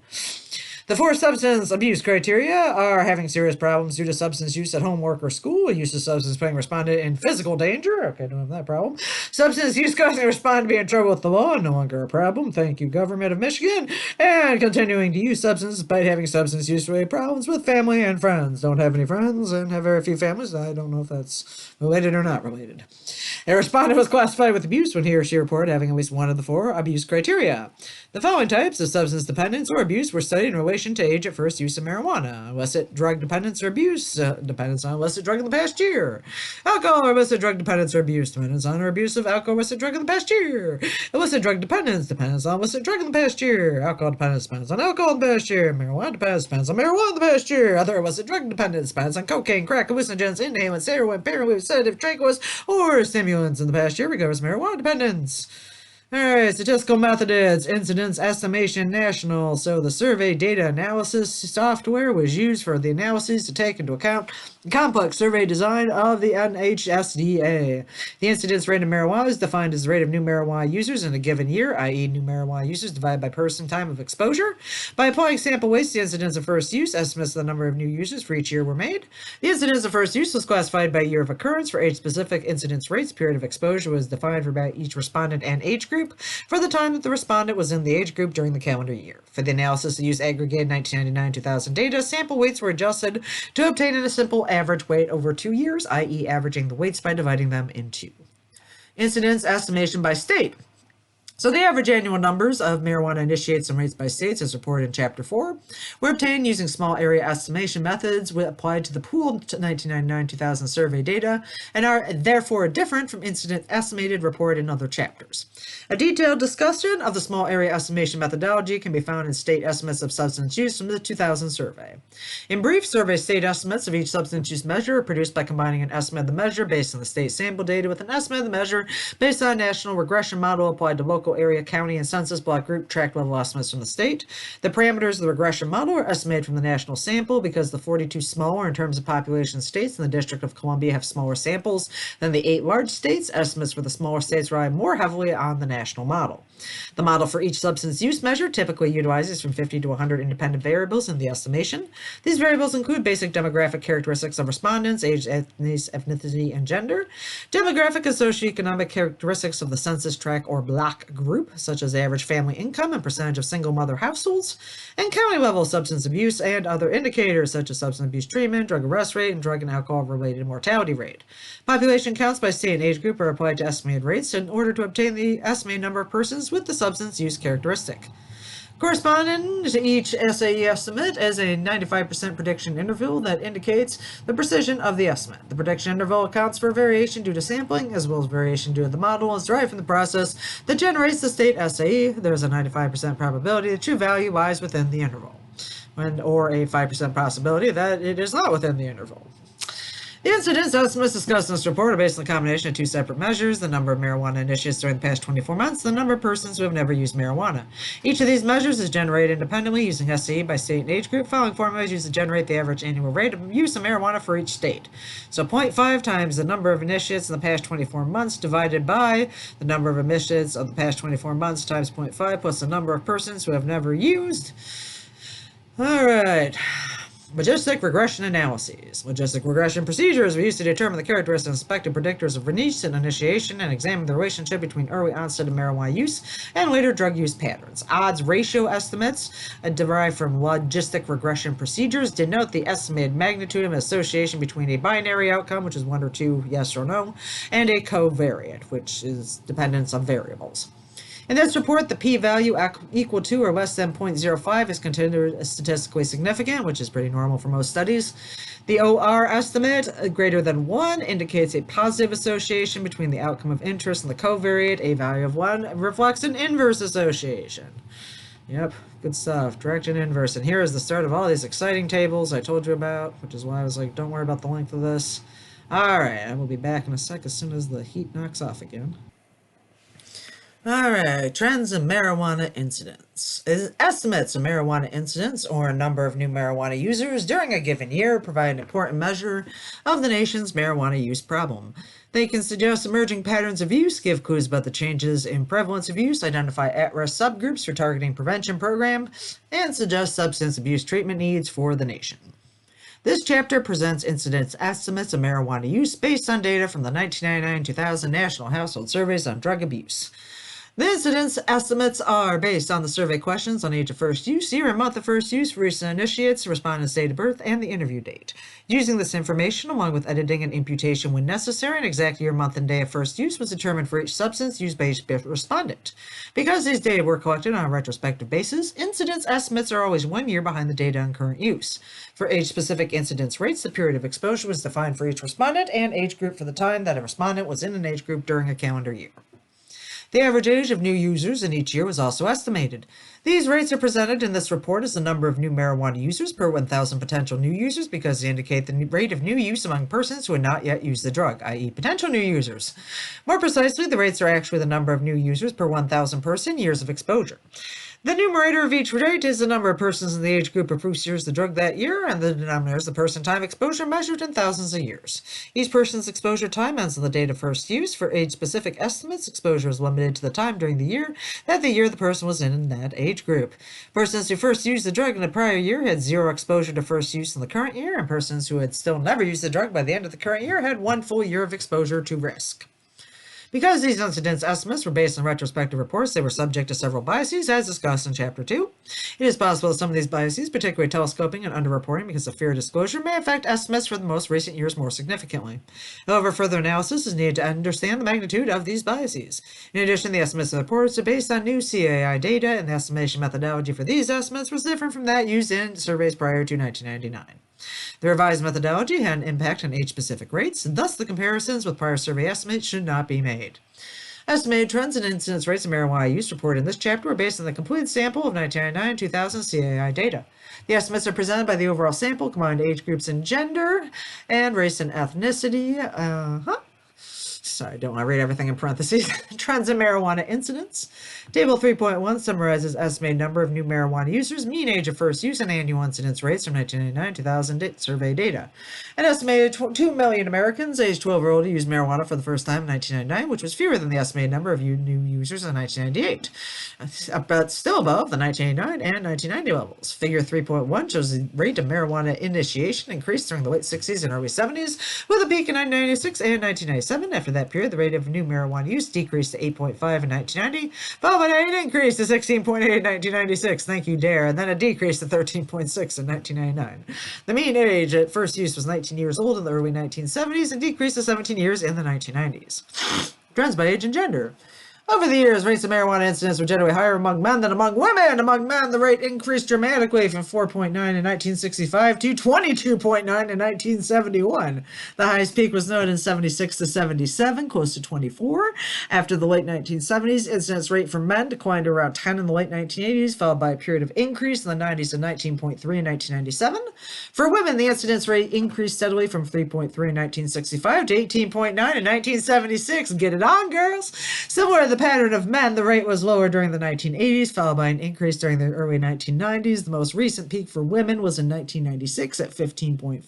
[SPEAKER 1] The 4 substance abuse criteria are having serious problems due to substance use at home, work, or school, use of substance putting respondent in physical danger. Okay, don't have that problem. Substance use causing the respondent to be in trouble with the law, no longer a problem. Thank you, government of Michigan. And continuing to use substance despite having substance use-related problems with family and friends. Don't have any friends and have very few families. I don't know if that's related or not related. A respondent was classified with abuse when he or she reported having at least 1 of the 4 abuse criteria. The following types of substance dependence or abuse were studied in relation to age at first use of marijuana: illicit drug dependence or abuse, dependence on illicit drug in the past year; alcohol or illicit drug dependence or abuse, dependence on or abuse of alcohol or illicit drug in the past year; illicit drug dependence, dependence on illicit drug in the past year; alcohol dependence, dependence on alcohol in the past year; marijuana dependence, dependence on marijuana in the past year; other illicit drug dependence, dependence on cocaine, crack, hallucinogens, inhalants, heroin, pain relievers, sedative, tranquilizers, or stimulants in the past year, regardless of marijuana dependence. Alright, statistical methods, incidence estimation national. So the survey data analysis software was used for the analyses to take into account the complex survey design of the NHSDA. The incidence rate of marijuana is defined as the rate of new marijuana users in a given year, i.e. new marijuana users divided by person time of exposure. By applying sample weights to the incidence of first use, estimates of the number of new users for each year were made. The incidence of first use was classified by year of occurrence. For age-specific incidence rates, period of exposure was defined for each respondent and age group for the time that the respondent was in the age group during the calendar year. For the analysis, the use aggregated 1999-2000 data. Sample weights were adjusted to obtain a simple average weight over 2 years, i.e. averaging the weights by dividing them in 2. Incidence estimation by state. So the average annual numbers of marijuana initiates and rates by states, as reported in Chapter 4, were obtained using small area estimation methods applied to the pooled 1999-2000 survey data, and are therefore different from incident estimated reported in other chapters. A detailed discussion of the small area estimation methodology can be found in state estimates of substance use from the 2000 survey. In brief, survey state estimates of each substance use measure are produced by combining an estimate of the measure based on the state sample data with an estimate of the measure based on a national regression model applied to local local area, county, and census block group tract level estimates from the state. The parameters of the regression model are estimated from the national sample because the 42 smaller in terms of population states in the District of Columbia have smaller samples than the 8 large states. Estimates for the smaller states rely more heavily on the national model. The model for each substance use measure typically utilizes from 50 to 100 independent variables in the estimation. These variables include basic demographic characteristics of respondents, age, ethnicity, and gender, demographic and socioeconomic characteristics of the census tract or block group, such as average family income and percentage of single mother households, and county-level substance abuse and other indicators such as substance abuse treatment, drug arrest rate, and drug and alcohol-related mortality rate. Population counts by state and age group are applied to estimated rates in order to obtain the estimated number of persons with the substance use characteristic. Corresponding to each SAE estimate is a 95% prediction interval that indicates the precision of the estimate. The prediction interval accounts for variation due to sampling as well as variation due to the model and is derived from the process that generates the state SAE. There is a 95% probability the true value lies within the interval, or a 5% possibility that it is not within the interval. The incidence estimates discussed in this report are based on a combination of 2 separate measures: the number of marijuana initiates during the past 24 months, and the number of persons who have never used marijuana. Each of these measures is generated independently using SAE by state and age group. Following formulas used to generate the average annual rate of use of marijuana for each state. So 0.5 times the number of initiates in the past 24 months divided by the number of initiates of the past 24 months times 0.5 plus the number of persons who have never used. All right. Logistic regression analyses. Logistic regression procedures are used to determine the characteristics and expected predictors of recent initiation and examine the relationship between early onset of marijuana use and later drug use patterns. Odds ratio estimates derived from logistic regression procedures denote the estimated magnitude of association between a binary outcome, which is 1 or 2, yes or no, and a covariate, which is dependence on variables. In this report, the p-value equal to or less than 0.05 is considered statistically significant, which is pretty normal for most studies. The OR estimate greater than 1 indicates a positive association between the outcome of interest and the covariate. A value of 1 reflects an inverse association. Yep, good stuff. Direct and inverse. And here is the start of all these exciting tables I told you about, which is why I was like, don't worry about the length of this. All right, I will be back in a sec as soon as the heat knocks off again. Alright, trends in marijuana incidents. Estimates of marijuana incidents, or a number of new marijuana users during a given year, provide an important measure of the nation's marijuana use problem. They can suggest emerging patterns of use, give clues about the changes in prevalence of use, identify at-risk subgroups for targeting prevention program, and suggest substance abuse treatment needs for the nation. This chapter presents incidence estimates of marijuana use based on data from the 1999-2000 National Household Surveys on Drug Abuse. The incidence estimates are based on the survey questions on age of first use, year and month of first use, recent initiates, respondent's date of birth, and the interview date. Using this information, along with editing and imputation when necessary, an exact year, month, and day of first use was determined for each substance used by each respondent. Because these data were collected on a retrospective basis, incidence estimates are always 1 year behind the data on current use. For age-specific incidence rates, the period of exposure was defined for each respondent and age group for the time that a respondent was in an age group during a calendar year. The average age of new users in each year was also estimated. These rates are presented in this report as the number of new marijuana users per 1,000 potential new users because they indicate the rate of new use among persons who had not yet used the drug, i.e. potential new users. More precisely, the rates are actually the number of new users per 1,000 person years of exposure. The numerator of each rate is the number of persons in the age group who first used the drug that year, and the denominator is the person time exposure measured in thousands of years. Each person's exposure time ends on the date of first use. For age-specific estimates, exposure is limited to the time during the year that the person was in that age group. Persons who first used the drug in the prior year had 0 exposure to first use in the current year, and persons who had still never used the drug by the end of the current year had 1 full year of exposure to risk. Because these incidence estimates were based on retrospective reports, they were subject to several biases, as discussed in Chapter 2. It is possible that some of these biases, particularly telescoping and underreporting because of fear of disclosure, may affect estimates for the most recent years more significantly. However, further analysis is needed to understand the magnitude of these biases. In addition, the estimates of the reports are based on new CAI data, and the estimation methodology for these estimates was different from that used in surveys prior to 1999. The revised methodology had an impact on age-specific rates, and thus the comparisons with prior survey estimates should not be made. Estimated trends and incidence rates of marijuana use reported in this chapter are based on the completed sample of 1999-2000 CAI data. The estimates are presented by the overall sample, combined age groups and gender, and race and ethnicity. sorry, don't want to read everything in parentheses. Trends in marijuana incidence. Table 3.1 summarizes estimated number of new marijuana users, mean age of first use, and annual incidence rates from 1999 to 2000 survey data. An estimated 2 million Americans aged 12 or older used marijuana for the first time in 1999, which was fewer than the estimated number of new users in 1998, but still above the 1989 and 1990 levels. Figure 3.1 shows the rate of marijuana initiation increased during the late 60s and early 70s, with a peak in 1996 and 1997. After that period, the rate of new marijuana use decreased to 8.5 in 1990, followed by an increase to 16.8 in 1996, thank you, D.A.R.E, and then a decrease to 13.6 in 1999. The mean age at first use was 19 years old in the early 1970s and decreased to 17 years in the 1990s. Trends by age and gender. Over the years, rates of marijuana incidence were generally higher among men than among women. Among men, the rate increased dramatically from 4.9 in 1965 to 22.9 in 1971. The highest peak was noted in 76 to 77, close to 24. After the late 1970s, incidence rate for men declined to around 10 in the late 1980s, followed by a period of increase in the 90s to 19.3 in 1997. For women, the incidence rate increased steadily from 3.3 in 1965 to 18.9 in 1976. Get it on, girls! Similar to the pattern of men, the rate was lower during the 1980s, followed by an increase during the early 1990s. The most recent peak for women was in 1996 at 15.5.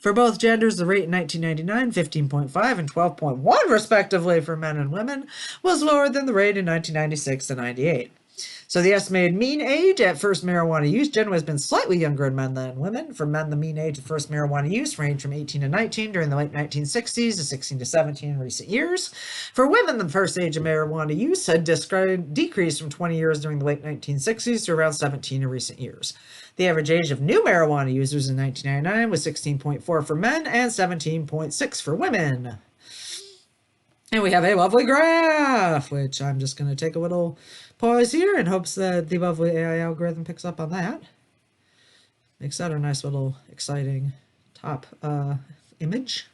[SPEAKER 1] For both genders, the rate in 1999, 15.5 and 12.1 respectively for men and women, was lower than the rate in 1996 to 98. So the estimated mean age at first marijuana use generally has been slightly younger in men than in women. For men, the mean age of first marijuana use ranged from 18 to 19 during the late 1960s to 16 to 17 in recent years. For women, the first age of marijuana use had decreased from 20 years during the late 1960s to around 17 in recent years. The average age of new marijuana users in 1999 was 16.4 for men and 17.6 for women. And we have a lovely graph, which I'm just going to take a little pause here in hopes that the lovely AI algorithm picks up on that. Makes that a nice little exciting top image.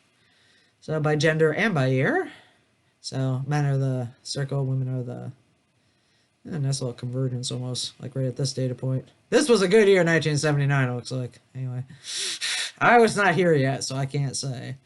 [SPEAKER 1] So by gender and by year. So men are the circle, women are the... nice little convergence almost, like right at this data point. This was a good year, 1979, it looks like. Anyway, I was not here yet, so I can't say.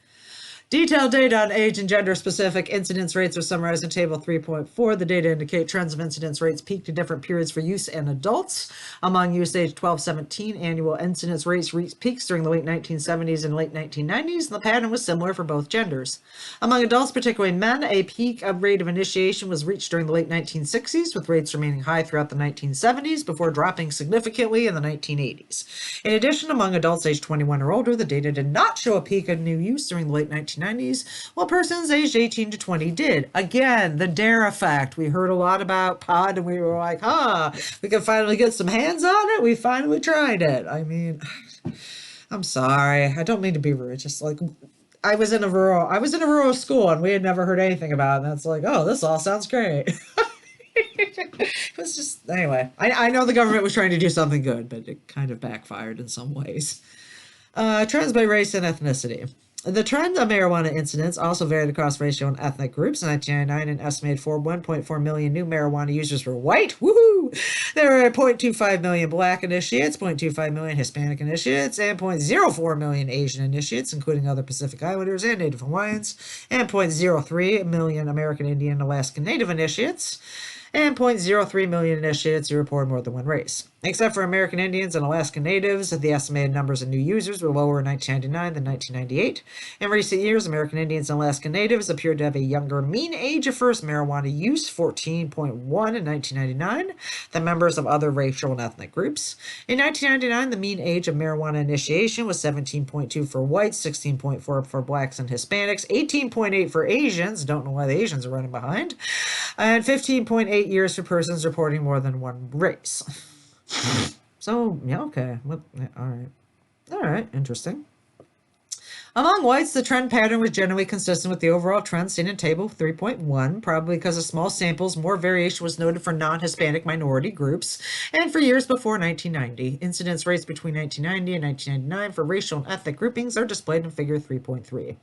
[SPEAKER 1] Detailed data on age and gender-specific incidence rates are summarized in Table 3.4. The data indicate trends of incidence rates peaked in different periods for use and adults. Among youth age 12-17, annual incidence rates reached peaks during the late 1970s and late 1990s, and the pattern was similar for both genders. Among adults, particularly men, a peak rate of initiation was reached during the late 1960s, with rates remaining high throughout the 1970s before dropping significantly in the 1980s. In addition, among adults aged 21 or older, the data did not show a peak of new use during the late 1990s, while persons aged 18 to 20 did. Again, the D.A.R.E effect. We heard a lot about pod and we were like, we can finally get some hands on it. We finally tried it. I mean, I'm sorry. I don't mean to be rude. Just like, I was in a rural school and we had never heard anything about it. And it's like, oh, this all sounds great. It was just, anyway, I know the government was trying to do something good, but it kind of backfired in some ways. Trends by race and ethnicity. The trend of marijuana incidence also varied across racial and ethnic groups. In 1999, an estimated 1.4 million new marijuana users were white. Woohoo! There were 0.25 million black initiates, 0.25 million Hispanic initiates, and 0.04 million Asian initiates, including other Pacific Islanders and Native Hawaiians, and 0.03 million American Indian and Alaskan Native initiates, and 0.03 million initiates who report more than one race. Except for American Indians and Alaskan Natives, the estimated numbers of new users were lower in 1999 than 1998. In recent years, American Indians and Alaskan Natives appeared to have a younger mean age of first marijuana use, 14.1 in 1999, than members of other racial and ethnic groups. In 1999, the mean age of marijuana initiation was 17.2 for whites, 16.4 for blacks and Hispanics, 18.8 for Asians, don't know why the Asians are running behind, and 15.8 years for persons reporting more than one race. So, yeah, okay. All right, interesting. Among whites, the trend pattern was generally consistent with the overall trend seen in Table 3.1, probably because of small samples. More variation was noted for non-Hispanic minority groups, and for years before 1990. Incidence rates between 1990 and 1999 for racial and ethnic groupings are displayed in Figure 3.3.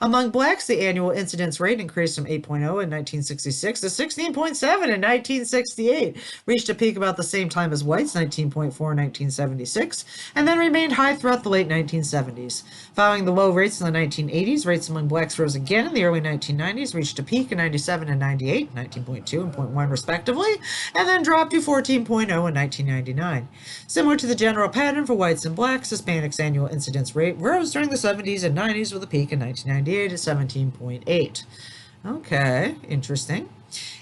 [SPEAKER 1] Among blacks, the annual incidence rate increased from 8.0 in 1966 to 16.7 in 1968, reached a peak about the same time as whites, 19.4 in 1976, and then remained high throughout the late 1970s. Following the low rates in the 1980s. Rates among blacks rose again in the early 1990s, reached a peak in 97 and 98, 19.2 and 0.1 respectively, and then dropped to 14.0 in 1999. Similar to the general pattern for whites and blacks, Hispanics' annual incidence rate rose during the 70s and 90s with a peak in 1998 at 17.8. Okay, interesting.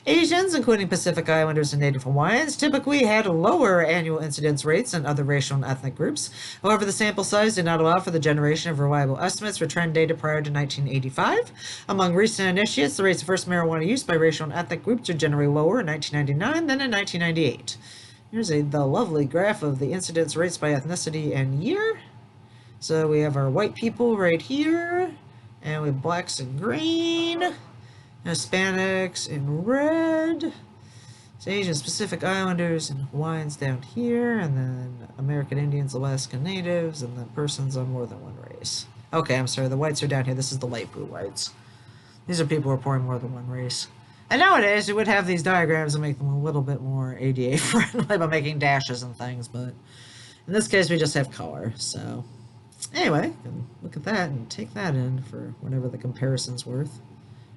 [SPEAKER 1] Asians, including Pacific Islanders and Native Hawaiians, typically had lower annual incidence rates than other racial and ethnic groups. However, the sample size did not allow for the generation of reliable estimates for trend data prior to 1985. Among recent initiates, the rates of first marijuana use by racial and ethnic groups are generally lower in 1999 than in 1998. Here's the lovely graph of the incidence rates by ethnicity and year. So we have our white people right here, and we have blacks in green, Hispanics in red, Asian Pacific Islanders and Hawaiians down here, and then American Indians, Alaska Natives, and then persons on more than one race. Okay, I'm sorry, the whites are down here. This is the light blue whites. These are people reporting more than one race. And nowadays, you would have these diagrams and make them a little bit more ADA friendly by making dashes and things, but in this case, we just have color, so anyway, you can look at that and take that in for whatever the comparison's worth.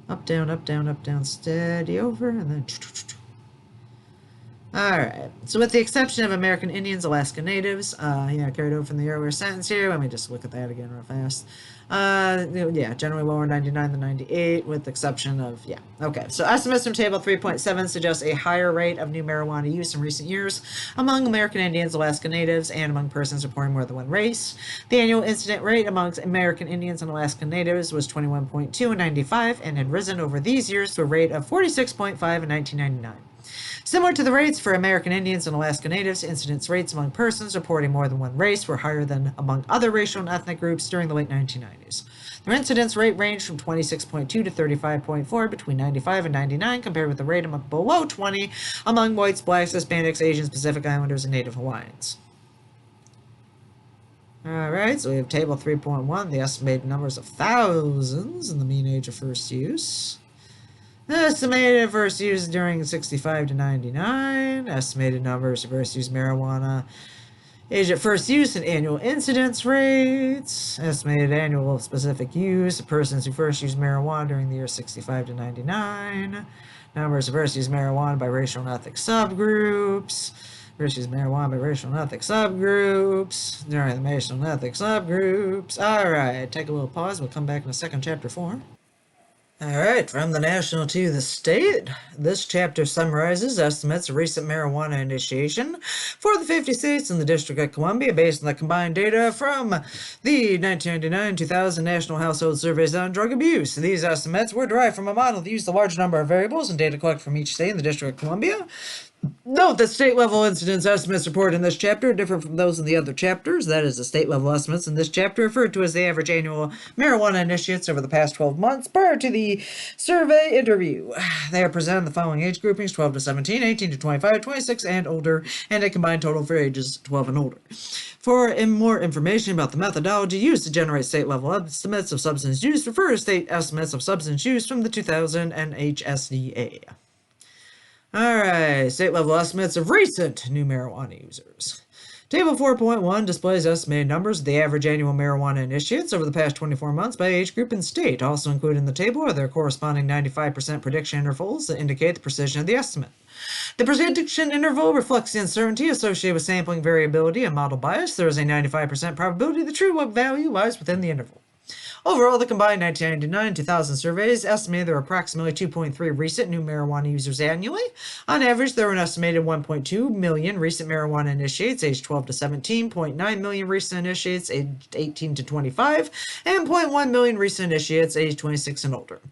[SPEAKER 1] Up, down, steady over, and then... Alright, so with the exception of American Indians, Alaska Natives, carried over from the earlier sentence here, let me just look at that again real fast. Generally lower 99 than 98, with the exception of, okay. So estimates from table 3.7 suggest a higher rate of new marijuana use in recent years among American Indians, Alaska Natives, and among persons reporting more than one race. The annual incident rate amongst American Indians and Alaska Natives was 21.2 in 95 and had risen over these years to a rate of 46.5 in 1999. Similar to the rates for American Indians and Alaska Natives, incidence rates among persons reporting more than one race were higher than among other racial and ethnic groups during the late 1990s. Their incidence rate ranged from 26.2 to 35.4 between 95 and 99, compared with the rate among below 20 among whites, blacks, Hispanics, Asians, Pacific Islanders, and Native Hawaiians. Alright, so we have table 3.1, the estimated numbers of thousands in the mean age of first use. Estimated first use during 65 to 99. Estimated numbers of first use marijuana. Age at first use and annual incidence rates. Estimated annual specific use of persons who first used marijuana during the year 65 to 99. Numbers of first use marijuana by racial and ethnic subgroups. First use marijuana by racial and ethnic subgroups. During the racial and ethnic subgroups. Alright, take a little pause. We'll come back in a second, chapter 4. Alright, from the national to the state, this chapter summarizes estimates of recent marijuana initiation for the 50 states and the District of Columbia based on the combined data from the 1999-2000 National Household Surveys on Drug Abuse. These estimates were derived from a model that used a large number of variables and data collected from each state in the District of Columbia. Note that state-level incidence estimates reported in this chapter are different from those in the other chapters. That is, the state-level estimates in this chapter referred to as the average annual marijuana initiates over the past 12 months prior to the survey interview. They are presented in the following age groupings: 12 to 17, 18 to 25, 26 and older, and a combined total for ages 12 and older. For more information about the methodology used to generate state-level estimates of substance use, refer to state estimates of substance use from the 2000 NHSDA. Alright, state-level estimates of recent new marijuana users. Table 4.1 displays estimated numbers of the average annual marijuana initiates over the past 24 months by age group and state. Also included in the table are their corresponding 95% prediction intervals that indicate the precision of the estimate. The prediction interval reflects the uncertainty associated with sampling variability and model bias. There is a 95% probability the true value lies within the interval. Overall, the combined 1999-2000 surveys estimated there were approximately 2.3 recent new marijuana users annually. On average, there were an estimated 1.2 million recent marijuana initiates aged 12 to 17, 0.9 million recent initiates aged 18 to 25, and 0.1 million recent initiates aged 26 and older.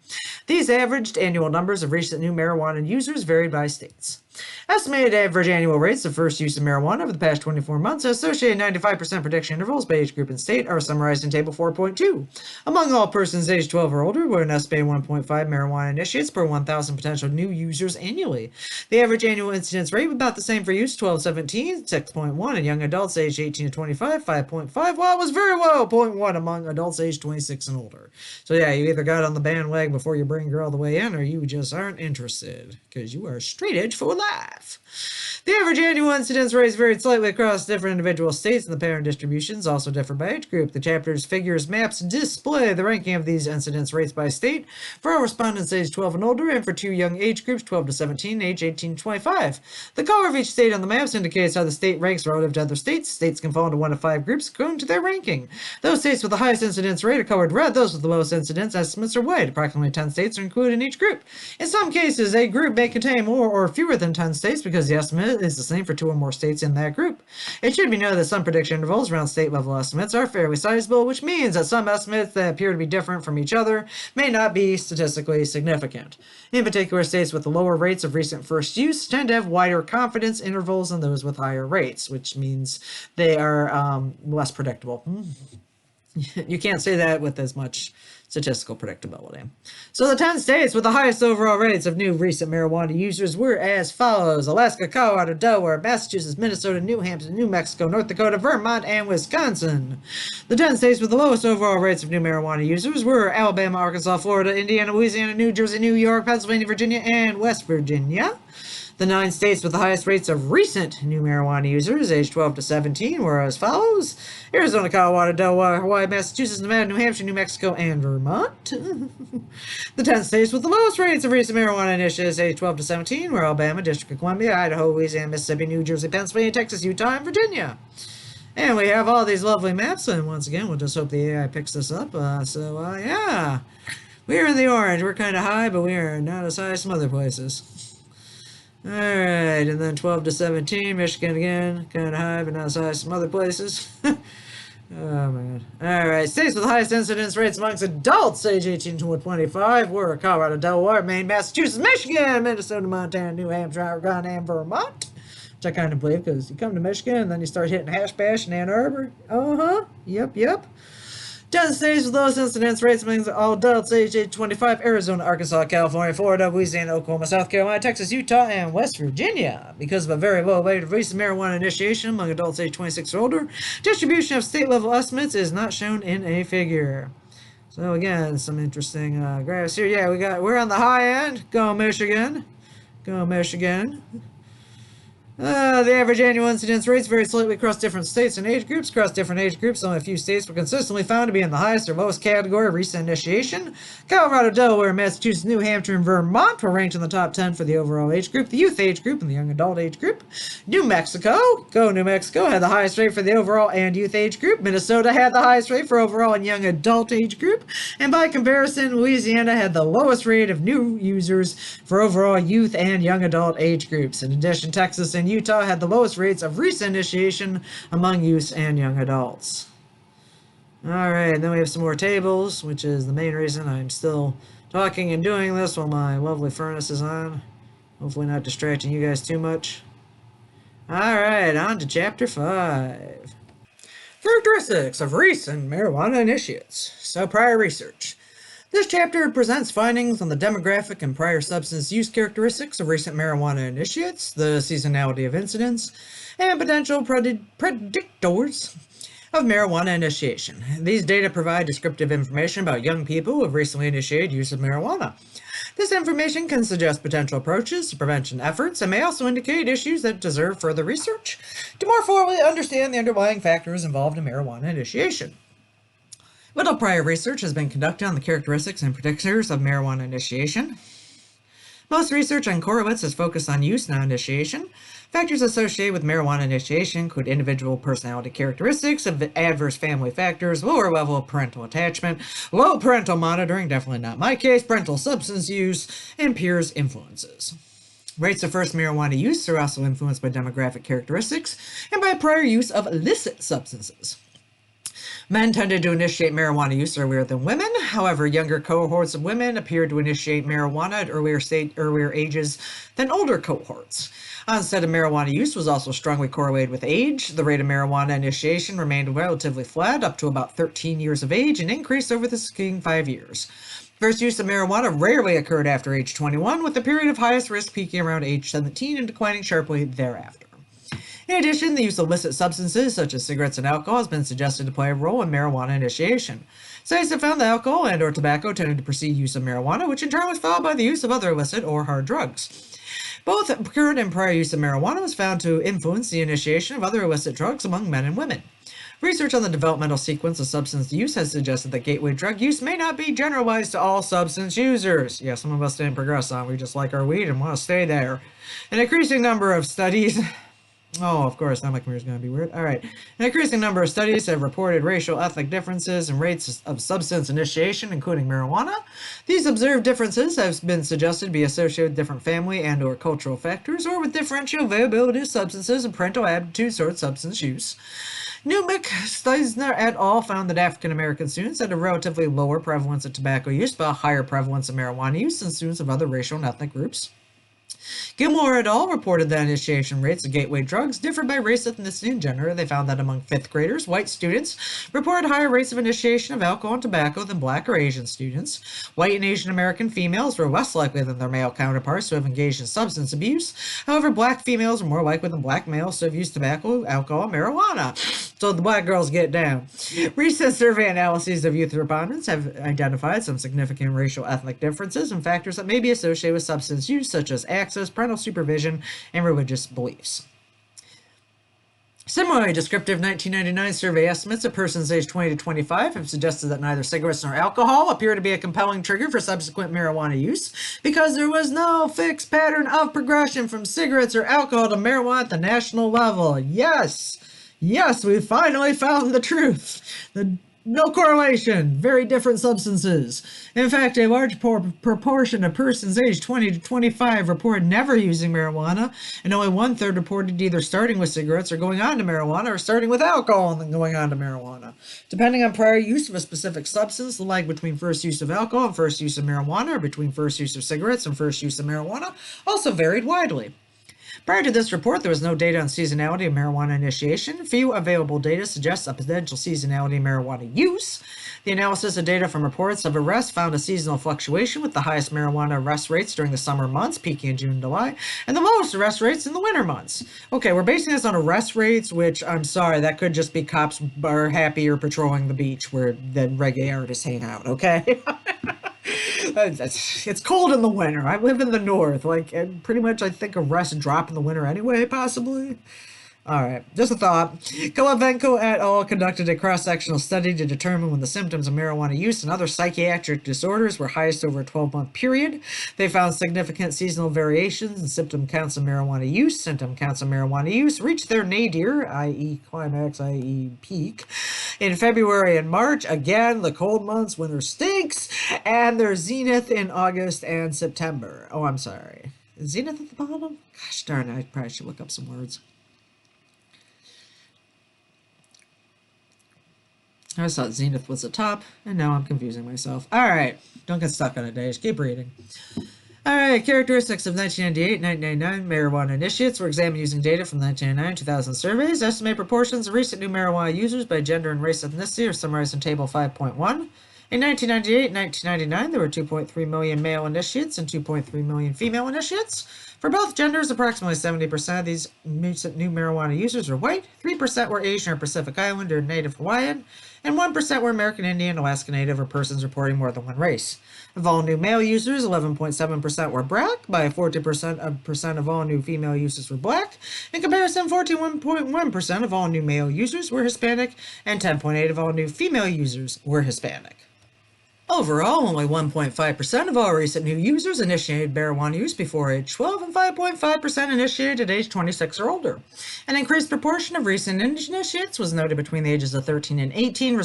[SPEAKER 1] These averaged annual numbers of recent new marijuana users varied by states. Estimated average annual rates of first use of marijuana over the past 24 months, associated 95% prediction intervals by age group and state, are summarized in Table 4.2. Among all persons aged 12 or older, were an estimated 1.5 marijuana initiates per 1,000 potential new users annually. The average annual incidence rate was about the same for youth 12-17, 6.1, and young adults aged 18 to 25, 5.5, while it was very low, 0.1 among adults aged 26 and older. So yeah, you either got on the bandwagon before you bring girl all the way in, or you just aren't interested, because you are straight edge for life. The average annual incidence rates varied slightly across different individual states, and the pattern distributions also differ by age group. The chapter's figures maps display the ranking of these incidence rates by state for all respondents age 12 and older, and for two young age groups, 12 to 17, age 18 to 25. The color of each state on the maps indicates how the state ranks relative to other states. States can fall into 1 of 5 groups according to their ranking. Those states with the highest incidence rate are colored red. Those with the lowest incidence estimates are white. Approximately 10 states are included in each group. In some cases, a group may contain more or fewer than 10 states because the estimate is the same for 2 or more states in that group. It should be noted that some prediction intervals around state-level estimates are fairly sizable, which means that some estimates that appear to be different from each other may not be statistically significant. In particular, states with lower rates of recent first use tend to have wider confidence intervals than those with higher rates, which means they are less predictable. You can't say that with as much statistical predictability. So the 10 states with the highest overall rates of new recent marijuana users were as follows: Alaska, Colorado, Delaware, Massachusetts, Minnesota, New Hampshire, New Mexico, North Dakota, Vermont, and Wisconsin. The 10 states with the lowest overall rates of new marijuana users were Alabama, Arkansas, Florida, Indiana, Louisiana, New Jersey, New York, Pennsylvania, Virginia, and West Virginia. The 9 states with the highest rates of recent new marijuana users, aged 12 to 17, were as follows: Arizona, Colorado, Delaware, Hawaii, Massachusetts, Nevada, New Hampshire, New Mexico, and Vermont. The 10 states with the lowest rates of recent marijuana initiatives, aged 12 to 17, were Alabama, District of Columbia, Idaho, Louisiana, Mississippi, New Jersey, Pennsylvania, Texas, Utah, and Virginia. And we have all these lovely maps, and once again, we'll just hope the AI picks this up. Yeah. We're in the orange. We're kind of high, but we are not as high as some other places. Alright, and then 12 to 17, Michigan again, kind of high, but not as high as some other places. Oh, man. Alright, states with the highest incidence rates amongst adults age 18 to 25 were Colorado, Delaware, Maine, Massachusetts, Michigan, Minnesota, Montana, New Hampshire, Oregon, and Vermont. Which I kind of believe, because you come to Michigan, and then you start hitting Hash Bash in Ann Arbor. Yep. 10 states with those incidence rates among all adults aged 18 to 25: Arizona, Arkansas, California, Florida, Louisiana, Oklahoma, South Carolina, Texas, Utah, and West Virginia. Because of a very low rate of recent marijuana initiation among adults aged 26 or older, distribution of state-level estimates is not shown in a figure. So again, some interesting graphs here. Yeah, we're on the high end. Go Michigan. Go Michigan. The average annual incidence rates vary slightly across different states and age groups. Across different age groups, only a few states were consistently found to be in the highest or lowest category of recent initiation. Colorado, Delaware, Massachusetts, New Hampshire, and Vermont were ranked in the top 10 for the overall age group, the youth age group, and the young adult age group. New Mexico, had the highest rate for the overall and youth age group. Minnesota had the highest rate for overall and young adult age group. And by comparison, Louisiana had the lowest rate of new users for overall youth and young adult age groups. In addition, Texas and Utah had the lowest rates of recent initiation among youth and young adults. Alright, then we have some more tables, which is the main reason I'm still talking and doing this while my lovely furnace is on. Hopefully not distracting you guys too much. Alright, on to Chapter 5. Characteristics of recent marijuana initiates. So, prior research. This chapter presents findings on the demographic and prior substance use characteristics of recent marijuana initiates, the seasonality of incidents, and potential predictors of marijuana initiation. These data provide descriptive information about young people who have recently initiated use of marijuana. This information can suggest potential approaches to prevention efforts and may also indicate issues that deserve further research to more fully understand the underlying factors involved in marijuana initiation. Little prior research has been conducted on the characteristics and predictors of marijuana initiation. Most research on correlates is focused on use, not initiation. Factors associated with marijuana initiation include individual personality characteristics, adverse family factors, lower level of parental attachment, low parental monitoring, definitely not my case, parental substance use, and peers' influences. Rates of first marijuana use are also influenced by demographic characteristics and by prior use of illicit substances. Men tended to initiate marijuana use earlier than women. However, younger cohorts of women appeared to initiate marijuana at earlier ages than older cohorts. Onset of marijuana use was also strongly correlated with age. The rate of marijuana initiation remained relatively flat up to about 13 years of age and increased over the succeeding 5 years. First use of marijuana rarely occurred after age 21, with the period of highest risk peaking around age 17 and declining sharply thereafter. In addition, the use of illicit substances such as cigarettes and alcohol has been suggested to play a role in marijuana initiation. Studies have found that alcohol and/or tobacco tended to precede use of marijuana, which in turn was followed by the use of other illicit or hard drugs. Both current and prior use of marijuana was found to influence the initiation of other illicit drugs among men and women. Research on the developmental sequence of substance use has suggested that gateway drug use may not be generalized to all substance users. Yeah, some of us didn't progress on. We just like our weed and want to stay there. An increasing number of studies... Oh, of course, now my computer's going to be weird. All right. An increasing number of studies have reported racial ethnic differences in rates of substance initiation, including marijuana. These observed differences have been suggested to be associated with different family and or cultural factors, or with differential availability of substances and parental attitudes towards substance use. Newmick, Steisner et al. Found that African American students had a relatively lower prevalence of tobacco use, but a higher prevalence of marijuana use than students of other racial and ethnic groups. Gilmore et al. Reported that initiation rates of gateway drugs differed by race, ethnicity, and gender. They found that among fifth graders, white students reported higher rates of initiation of alcohol and tobacco than black or Asian students. White and Asian American females were less likely than their male counterparts to have engaged in substance abuse. However, black females are more likely than black males to have used tobacco, alcohol, and marijuana. So the black girls get down. Recent survey analyses of youth respondents have identified some significant racial ethnic differences and factors that may be associated with substance use, such as access, parental supervision, and religious beliefs. Similarly, descriptive 1999 survey estimates of persons aged 20 to 25 have suggested that neither cigarettes nor alcohol appear to be a compelling trigger for subsequent marijuana use, because there was no fixed pattern of progression from cigarettes or alcohol to marijuana at the national level. Yes, we finally found the truth. No correlation. Very different substances. In fact, a large proportion of persons aged 20 to 25 reported never using marijuana, and only 1/3 reported either starting with cigarettes or going on to marijuana, or starting with alcohol and then going on to marijuana. Depending on prior use of a specific substance, the lag between first use of alcohol and first use of marijuana, or between first use of cigarettes and first use of marijuana, also varied widely. Prior to this report, there was no data on seasonality of marijuana initiation. Few available data suggests a potential seasonality of marijuana use. The analysis of data from reports of arrests found a seasonal fluctuation, with the highest marijuana arrest rates during the summer months, peaking in June and July, and the lowest arrest rates in the winter months. Okay, we're basing this on arrest rates, which, I'm sorry, that could just be cops are happy or patrolling the beach where the reggae artists hang out, okay? It's cold in the winter. I live in the north. And pretty much I think arrests drop in the winter anyway, possibly. Alright, just a thought. Kolovenko et al. Conducted a cross-sectional study to determine when the symptoms of marijuana use and other psychiatric disorders were highest over a 12-month period. They found significant seasonal variations in symptom counts of marijuana use. Symptom counts of marijuana use reached their nadir, i.e. climax, i.e. peak, in February and March. Again, the cold months, winter stinks, and their zenith in August and September. Oh, I'm sorry. Is zenith at the bottom? Gosh darn it, I probably should look up some words. I always thought zenith was the top, and now I'm confusing myself. Alright, don't get stuck on it, Just keep reading. Alright, characteristics of 1998-1999 marijuana initiates were examined using data from the 1999-2000 surveys. Estimated proportions of recent new marijuana users by gender and race ethnicity are summarized in Table 5.1. In 1998-1999, there were 2.3 million male initiates and 2.3 million female initiates. For both genders, approximately 70% of these new marijuana users were white, 3% were Asian or Pacific Islander or Native Hawaiian, and 1% were American Indian, Alaska Native, or persons reporting more than one race. Of all new male users, 11.7% were black. By 40% of all new female users were black. In comparison, 41.1% of all new male users were Hispanic, and 10.8% of all new female users were Hispanic. Overall, only 1.5% of all recent new users initiated marijuana use before age 12, and 5.5% initiated at age 26 or older. An increased proportion of recent initiates was noted between the ages of 13 and 18,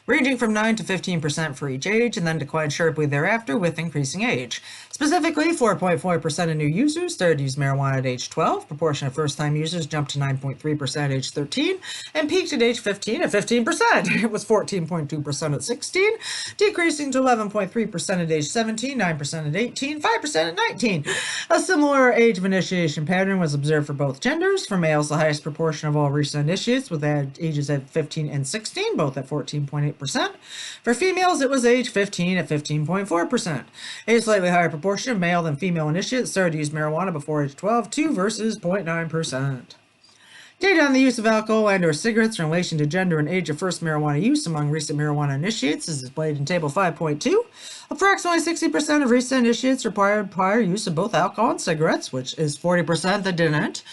[SPEAKER 1] ranging from 9 to 15% for each age, and then declined sharply thereafter with increasing age. Specifically, 4.4% of new users started to use marijuana at age 12, proportion of first-time users jumped to 9.3% at age 13, and peaked at age 15 at 15%. It was 14.2% at 16, decreasing to 11.3% at age 17, 9% at 18, 5% at 19. A similar age of initiation pattern was observed for both genders. For males, the highest proportion of all recent initiates with ages at 15 and 16, both at 14.8%. For females, it was age 15 at 15.4%. A slightly higher proportion of male than female initiates started to use marijuana before age 12, 2 versus 0.9%. Data on the use of alcohol and or cigarettes in relation to gender and age of first marijuana use among recent marijuana initiates is displayed in Table 5.2. Approximately 60% of recent initiates required prior use of both alcohol and cigarettes, which is 40% that didn't.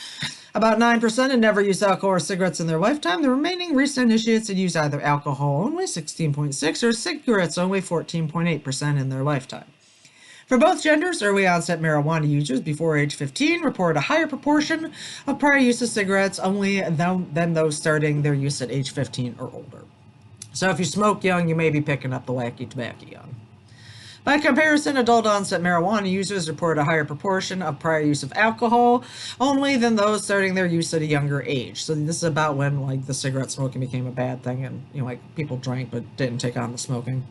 [SPEAKER 1] About 9% had never used alcohol or cigarettes in their lifetime. The remaining recent initiates had used either alcohol only, 16.6%, or cigarettes only, 14.8% in their lifetime. For both genders, early onset marijuana users before age 15 report a higher proportion of prior use of cigarettes only than those starting their use at age 15 or older. So if you smoke young, you may be picking up the wacky tobacco young. By comparison, adult onset marijuana users report a higher proportion of prior use of alcohol only than those starting their use at a younger age. So this is about when like the cigarette smoking became a bad thing and like people drank but didn't take on the smoking.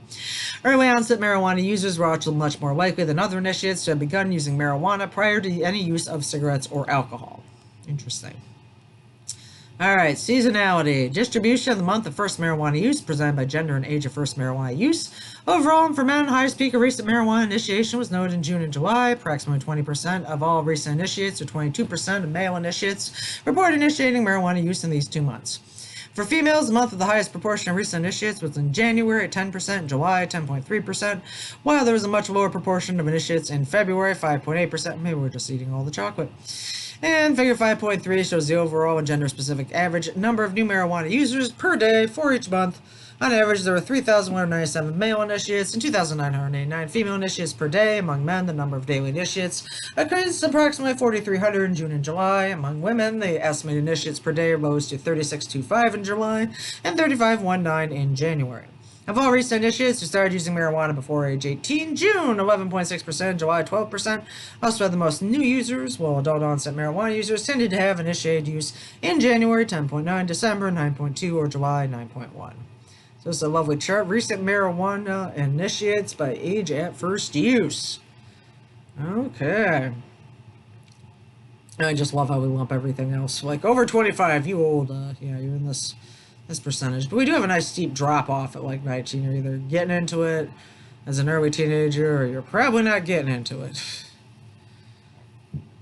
[SPEAKER 1] Early onset marijuana users were also much more likely than other initiates to have begun using marijuana prior to any use of cigarettes or alcohol. Interesting. All right, seasonality. Distribution of the month of first marijuana use, presented by gender and age of first marijuana use. Overall, and for men, highest peak of recent marijuana initiation was noted in June and July. Approximately 20% of all recent initiates, or 22% of male initiates, report initiating marijuana use in these 2 months. For females, the month with the highest proportion of recent initiates was in January at 10%, July 10.3%, while there was a much lower proportion of initiates in February, 5.8%. Maybe we're just eating all the chocolate. And figure 5.3 shows the overall and gender-specific average number of new marijuana users per day for each month. On average, there were 3,197 male initiates and 2,989 female initiates per day. Among men, the number of daily initiates increased approximately 4,300 in June and July. Among women, the estimated initiates per day rose to 3,625 in July and 3,519 in January. Of all recent initiates who started using marijuana before age 18, June 11.6%, July 12%, also had the most new users, while adult onset marijuana users tended to have initiated use in January 10.9, December 9.2, or July 9.1. So it's a lovely chart. Recent marijuana initiates by age at first use. Okay. I just love how we lump everything else. Like over 25, you old, yeah, you're in this percentage. But we do have a nice steep drop off at like 19. You're either getting into it as an early teenager or you're probably not getting into it.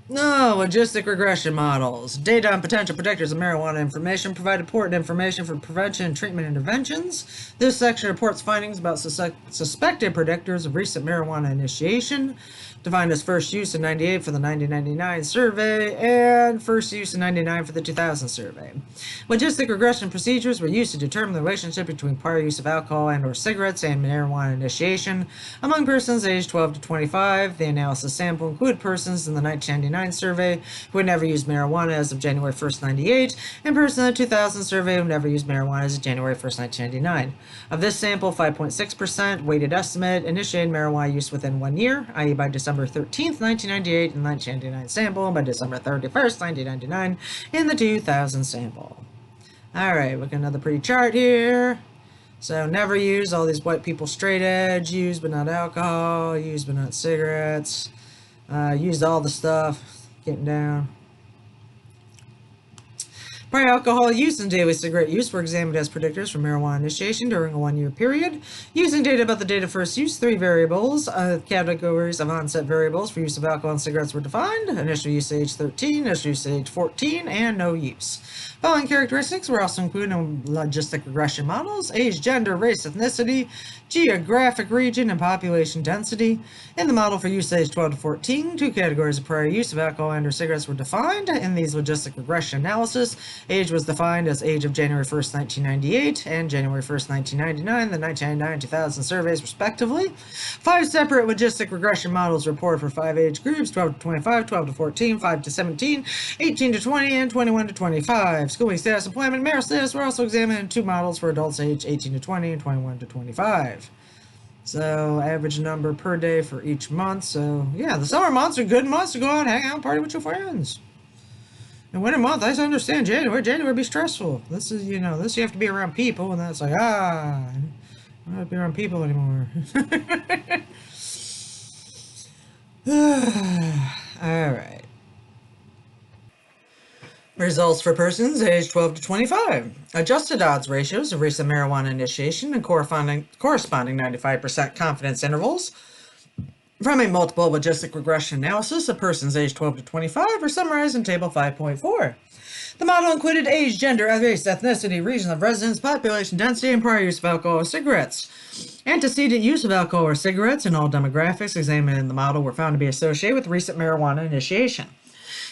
[SPEAKER 1] No, logistic regression models. Data on potential predictors of marijuana information provide important information for prevention and treatment interventions. This section reports findings about suspected predictors of recent marijuana initiation, defined as first use in 98 for the 1999 survey and first use in 99 for the 2000 survey. Logistic regression procedures were used to determine the relationship between prior use of alcohol and or cigarettes and marijuana initiation among persons aged 12 to 25. The analysis sample included persons in the 1999 survey who had never used marijuana as of January 1st, 98, and persons in the 2000 survey who never used marijuana as of January 1st, 1999. Of this sample, 5.6% weighted estimate initiated marijuana use within 1 year, i.e. by December 13th, 1998 in the 1999 sample, and by December 31st, 1999 in the 2000 sample. Alright, look at another pretty chart here. So never use, all these white people straight edge, use but not alcohol, use but not cigarettes, used all the stuff, getting down. Prior alcohol use and daily cigarette use were examined as predictors for marijuana initiation during a 1-year period. Using data about the date of first use, 3 variables, categories of onset variables for use of alcohol and cigarettes were defined: initial use age 13, initial use age 14, and no use. Following characteristics were also included in logistic regression models: age, gender, race, ethnicity, geographic region, and population density. In the model for use age 12 to 14, 2 categories of prior use of alcohol and or cigarettes were defined. In these logistic regression analysis, age was defined as age of January 1st, 1998 and January 1st, 1999, the 1999-2000 surveys respectively. 5 separate logistic regression models reported for 5 age groups: 12 to 25, 12 to 14, 5 to 17, 18 to 20, and 21 to 25. Schooling status, employment, marital status were also examined in 2 models for adults aged 18 to 20 and 21 to 25. So average number per day for each month. So yeah, the summer months are good months to go out, hang out, party with your friends. And winter month, I understand January. January be stressful. This is, this you have to be around people, and that's like, I don't have to be around people anymore. All right. Results for persons aged 12 to 25. Adjusted odds ratios of recent marijuana initiation and corresponding 95% confidence intervals from a multiple logistic regression analysis of persons aged 12 to 25 are summarized in Table 5.4. The model included age, gender, race, ethnicity, region of residence, population density, and prior use of alcohol or cigarettes. Antecedent use of alcohol or cigarettes in all demographics examined in the model were found to be associated with recent marijuana initiation.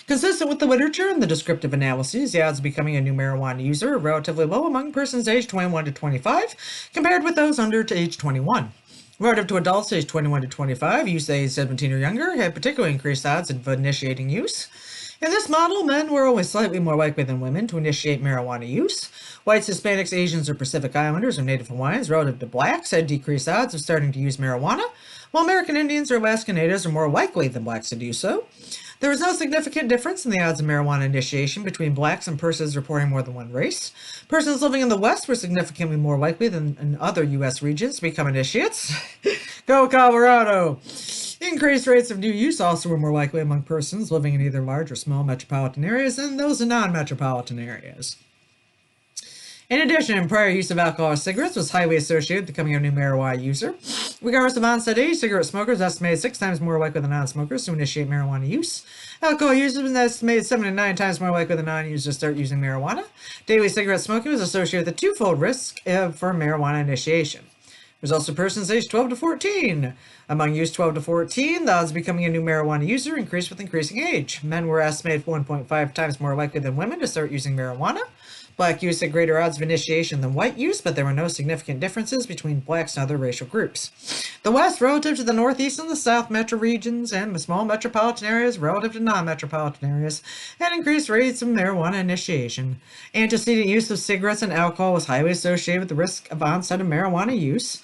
[SPEAKER 1] Consistent with the literature and the descriptive analyses, the odds of becoming a new marijuana user are relatively low among persons aged 21 to 25, compared with those under to age 21. Relative to adults aged 21 to 25, youth aged 17 or younger had particularly increased odds of initiating use. In this model, men were only slightly more likely than women to initiate marijuana use. Whites, Hispanics, Asians, or Pacific Islanders or Native Hawaiians relative to blacks had decreased odds of starting to use marijuana, while American Indians or Alaska Natives are more likely than blacks to do so. There was no significant difference in the odds of marijuana initiation between blacks and persons reporting more than one race. Persons living in the West were significantly more likely than in other U.S. regions to become initiates. Go Colorado! Increased rates of new use also were more likely among persons living in either large or small metropolitan areas than those in non-metropolitan areas. In addition, prior use of alcohol or cigarettes was highly associated with becoming a new marijuana user. Regardless of onset age, cigarette smokers are estimated 6 times more likely than non-smokers to initiate marijuana use. Alcohol users are estimated 7 to 9 times more likely than non-users to start using marijuana. Daily cigarette smoking was associated with a twofold risk for marijuana initiation. Results for persons aged 12 to 14. Among youth 12 to 14, the odds of becoming a new marijuana user increased with increasing age. Men were estimated 1.5 times more likely than women to start using marijuana. Black youth had greater odds of initiation than white youth, but there were no significant differences between blacks and other racial groups. The West, relative to the Northeast and the South metro regions, and small metropolitan areas relative to non-metropolitan areas, had increased rates of marijuana initiation. Antecedent use of cigarettes and alcohol was highly associated with the risk of onset of marijuana use.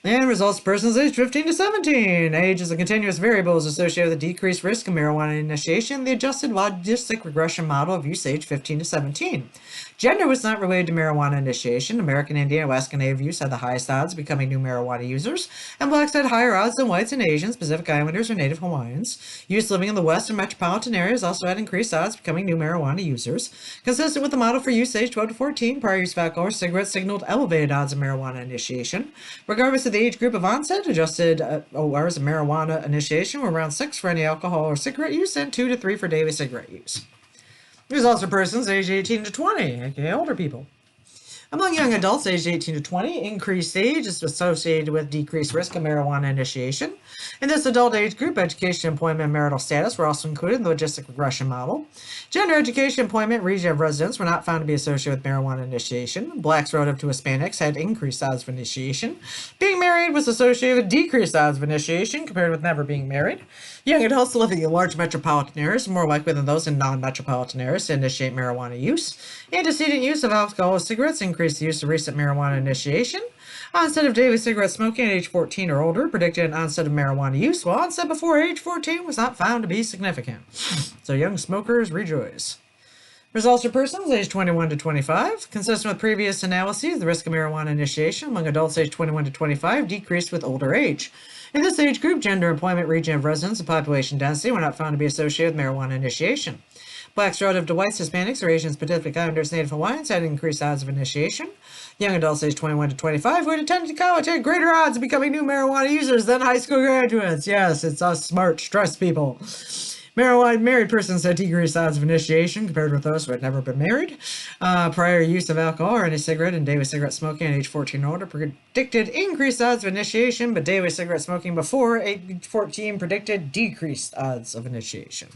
[SPEAKER 1] And results persons aged 15 to 17. Age is a continuous variable is associated with a decreased risk of marijuana initiation. The adjusted logistic regression model of use age 15 to 17. Gender was not related to marijuana initiation. American Indian, Alaska Native youth had the highest odds of becoming new marijuana users, and blacks had higher odds than whites and Asians, Pacific Islanders, or Native Hawaiians. Youth living in the western metropolitan areas also had increased odds of becoming new marijuana users. Consistent with the model for youth age 12 to 14, prior use of alcohol or cigarettes signaled elevated odds of marijuana initiation. Regardless of the age group of onset, adjusted ORs of marijuana initiation were around 6 for any alcohol or cigarette use and 2 to 3 for daily cigarette use. Results for persons aged 18 to 20, aka older people. Among young adults aged 18 to 20, increased age is associated with decreased risk of marijuana initiation. In this adult age group, education, employment, and marital status were also included in the logistic regression model. Gender, education, employment, region of residence were not found to be associated with marijuana initiation. Blacks relative to Hispanics had increased odds of initiation. Being married was associated with decreased odds of initiation compared with never being married. Young adults living in large metropolitan areas are more likely than those in non-metropolitan areas to initiate marijuana use. Antecedent use of alcohol or cigarettes increased the use of recent marijuana initiation. Onset of daily cigarette smoking at age 14 or older predicted an onset of marijuana use, while onset before age 14 was not found to be significant. So young smokers rejoice. Results for persons aged 21 to 25. Consistent with previous analyses, the risk of marijuana initiation among adults aged 21 to 25 decreased with older age. In this age group, gender, employment, region of residence, and population density were not found to be associated with marijuana initiation. Blacks relative to whites, Hispanics, or Asians, Pacific Islanders, Native Hawaiians had increased odds of initiation. Young adults aged 21 to 25 who had attended college had greater odds of becoming new marijuana users than high school graduates. Yes, it's us smart, stressed people. Married persons had decreased odds of initiation compared with those who had never been married. Prior use of alcohol or any cigarette and daily cigarette smoking at age 14 or older predicted increased odds of initiation, but daily cigarette smoking before age 14 predicted decreased odds of initiation.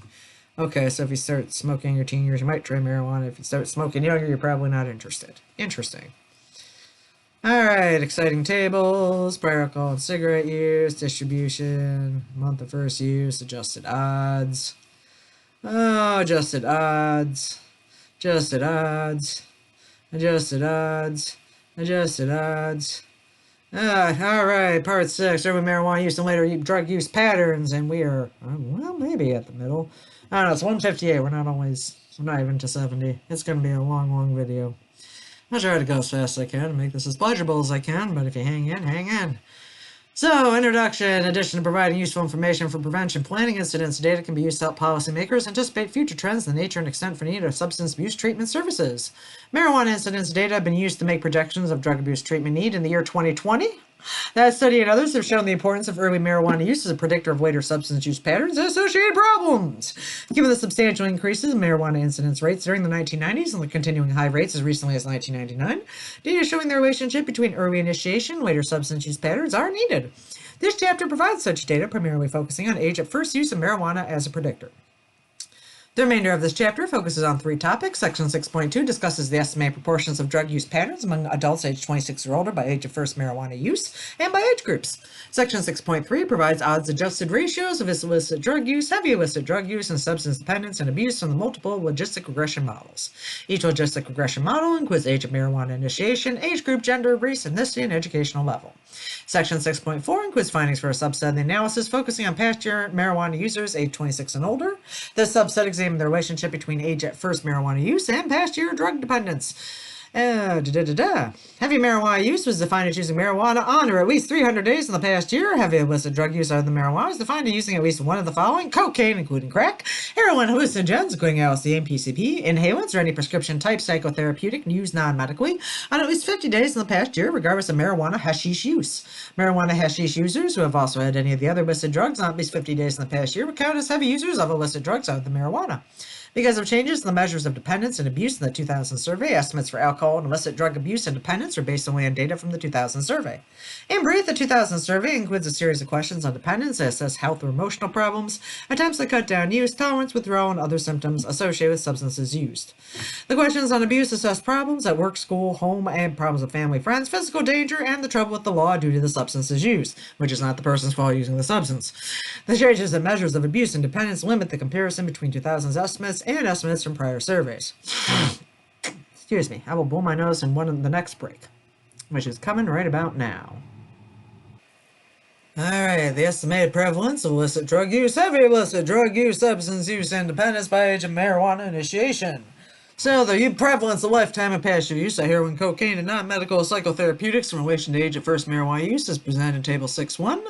[SPEAKER 1] Okay, so if you start smoking in your teen years, you might try marijuana. If you start smoking younger, you're probably not interested. Interesting. Alright, exciting tables, prior alcohol and cigarette use, distribution, month of first use, adjusted odds. Oh, adjusted odds, adjusted odds, adjusted odds, adjusted odds. Alright, part 6, urban marijuana use and later drug use patterns, and we are, well, maybe at the middle. I don't know, it's 158, we're not even to 70. It's going to be a long video. I'll try to go as fast as I can and make this as pleasurable as I can, but if you hang in, hang in. So, introduction. In addition to providing useful information for prevention planning, incidents data can be used to help policymakers anticipate future trends in the nature and extent for need of substance abuse treatment services. Marijuana incidence data have been used to make projections of drug abuse treatment need in the year 2020. That study and others have shown the importance of early marijuana use as a predictor of later substance use patterns and associated problems. Given the substantial increases in marijuana incidence rates during the 1990s and the continuing high rates as recently as 1999, data showing the relationship between early initiation and later substance use patterns are needed. This chapter provides such data, primarily focusing on age at first use of marijuana as a predictor. The remainder of this chapter focuses on 3 topics. Section 6.2 discusses the estimated proportions of drug use patterns among adults aged 26 or older by age of first marijuana use and by age groups. Section 6.3 provides odds-adjusted ratios of illicit drug use, heavy illicit drug use, and substance dependence and abuse from the multiple logistic regression models. Each logistic regression model includes age of marijuana initiation, age group, gender, race, ethnicity, and educational level. Section 6.4 includes findings for a subset of the analysis focusing on past year marijuana users aged 26 and older. This subset examined the relationship between age at first marijuana use and past year drug dependence. Heavy marijuana use was defined as using marijuana on or at least 300 days in the past year. Heavy illicit drug use other than marijuana is defined as using at least one of the following: cocaine, including crack, heroin, hallucinogens, including LSD and PCP, inhalants, or any prescription-type psychotherapeutic used non-medically on at least 50 days in the past year, regardless of marijuana hashish use. Marijuana hashish users who have also had any of the other illicit drugs on at least 50 days in the past year would count as heavy users of illicit drugs other than marijuana. Because of changes in the measures of dependence and abuse in the 2000 survey, estimates for alcohol and illicit drug abuse and dependence are based only on data from the 2000 survey. In brief, the 2000 survey includes a series of questions on dependence that assess health or emotional problems, attempts to cut down use, tolerance, withdrawal, and other symptoms associated with substances used. The questions on abuse assess problems at work, school, home, and problems with family, friends, physical danger, and the trouble with the law due to the substances used, which is not the person's fault using the substance. The changes in measures of abuse and dependence limit the comparison between 2000's estimates and estimates from prior surveys. Excuse me, I will blow my nose in the next break, which is coming right about now. Alright, the estimated prevalence of illicit drug use, heavy illicit drug use, substance use, and dependence by age of marijuana initiation. So, the prevalence of lifetime and past year use of heroin, cocaine, and non-medical psychotherapeutics in relation to age of first marijuana use is presented in Table 6.1.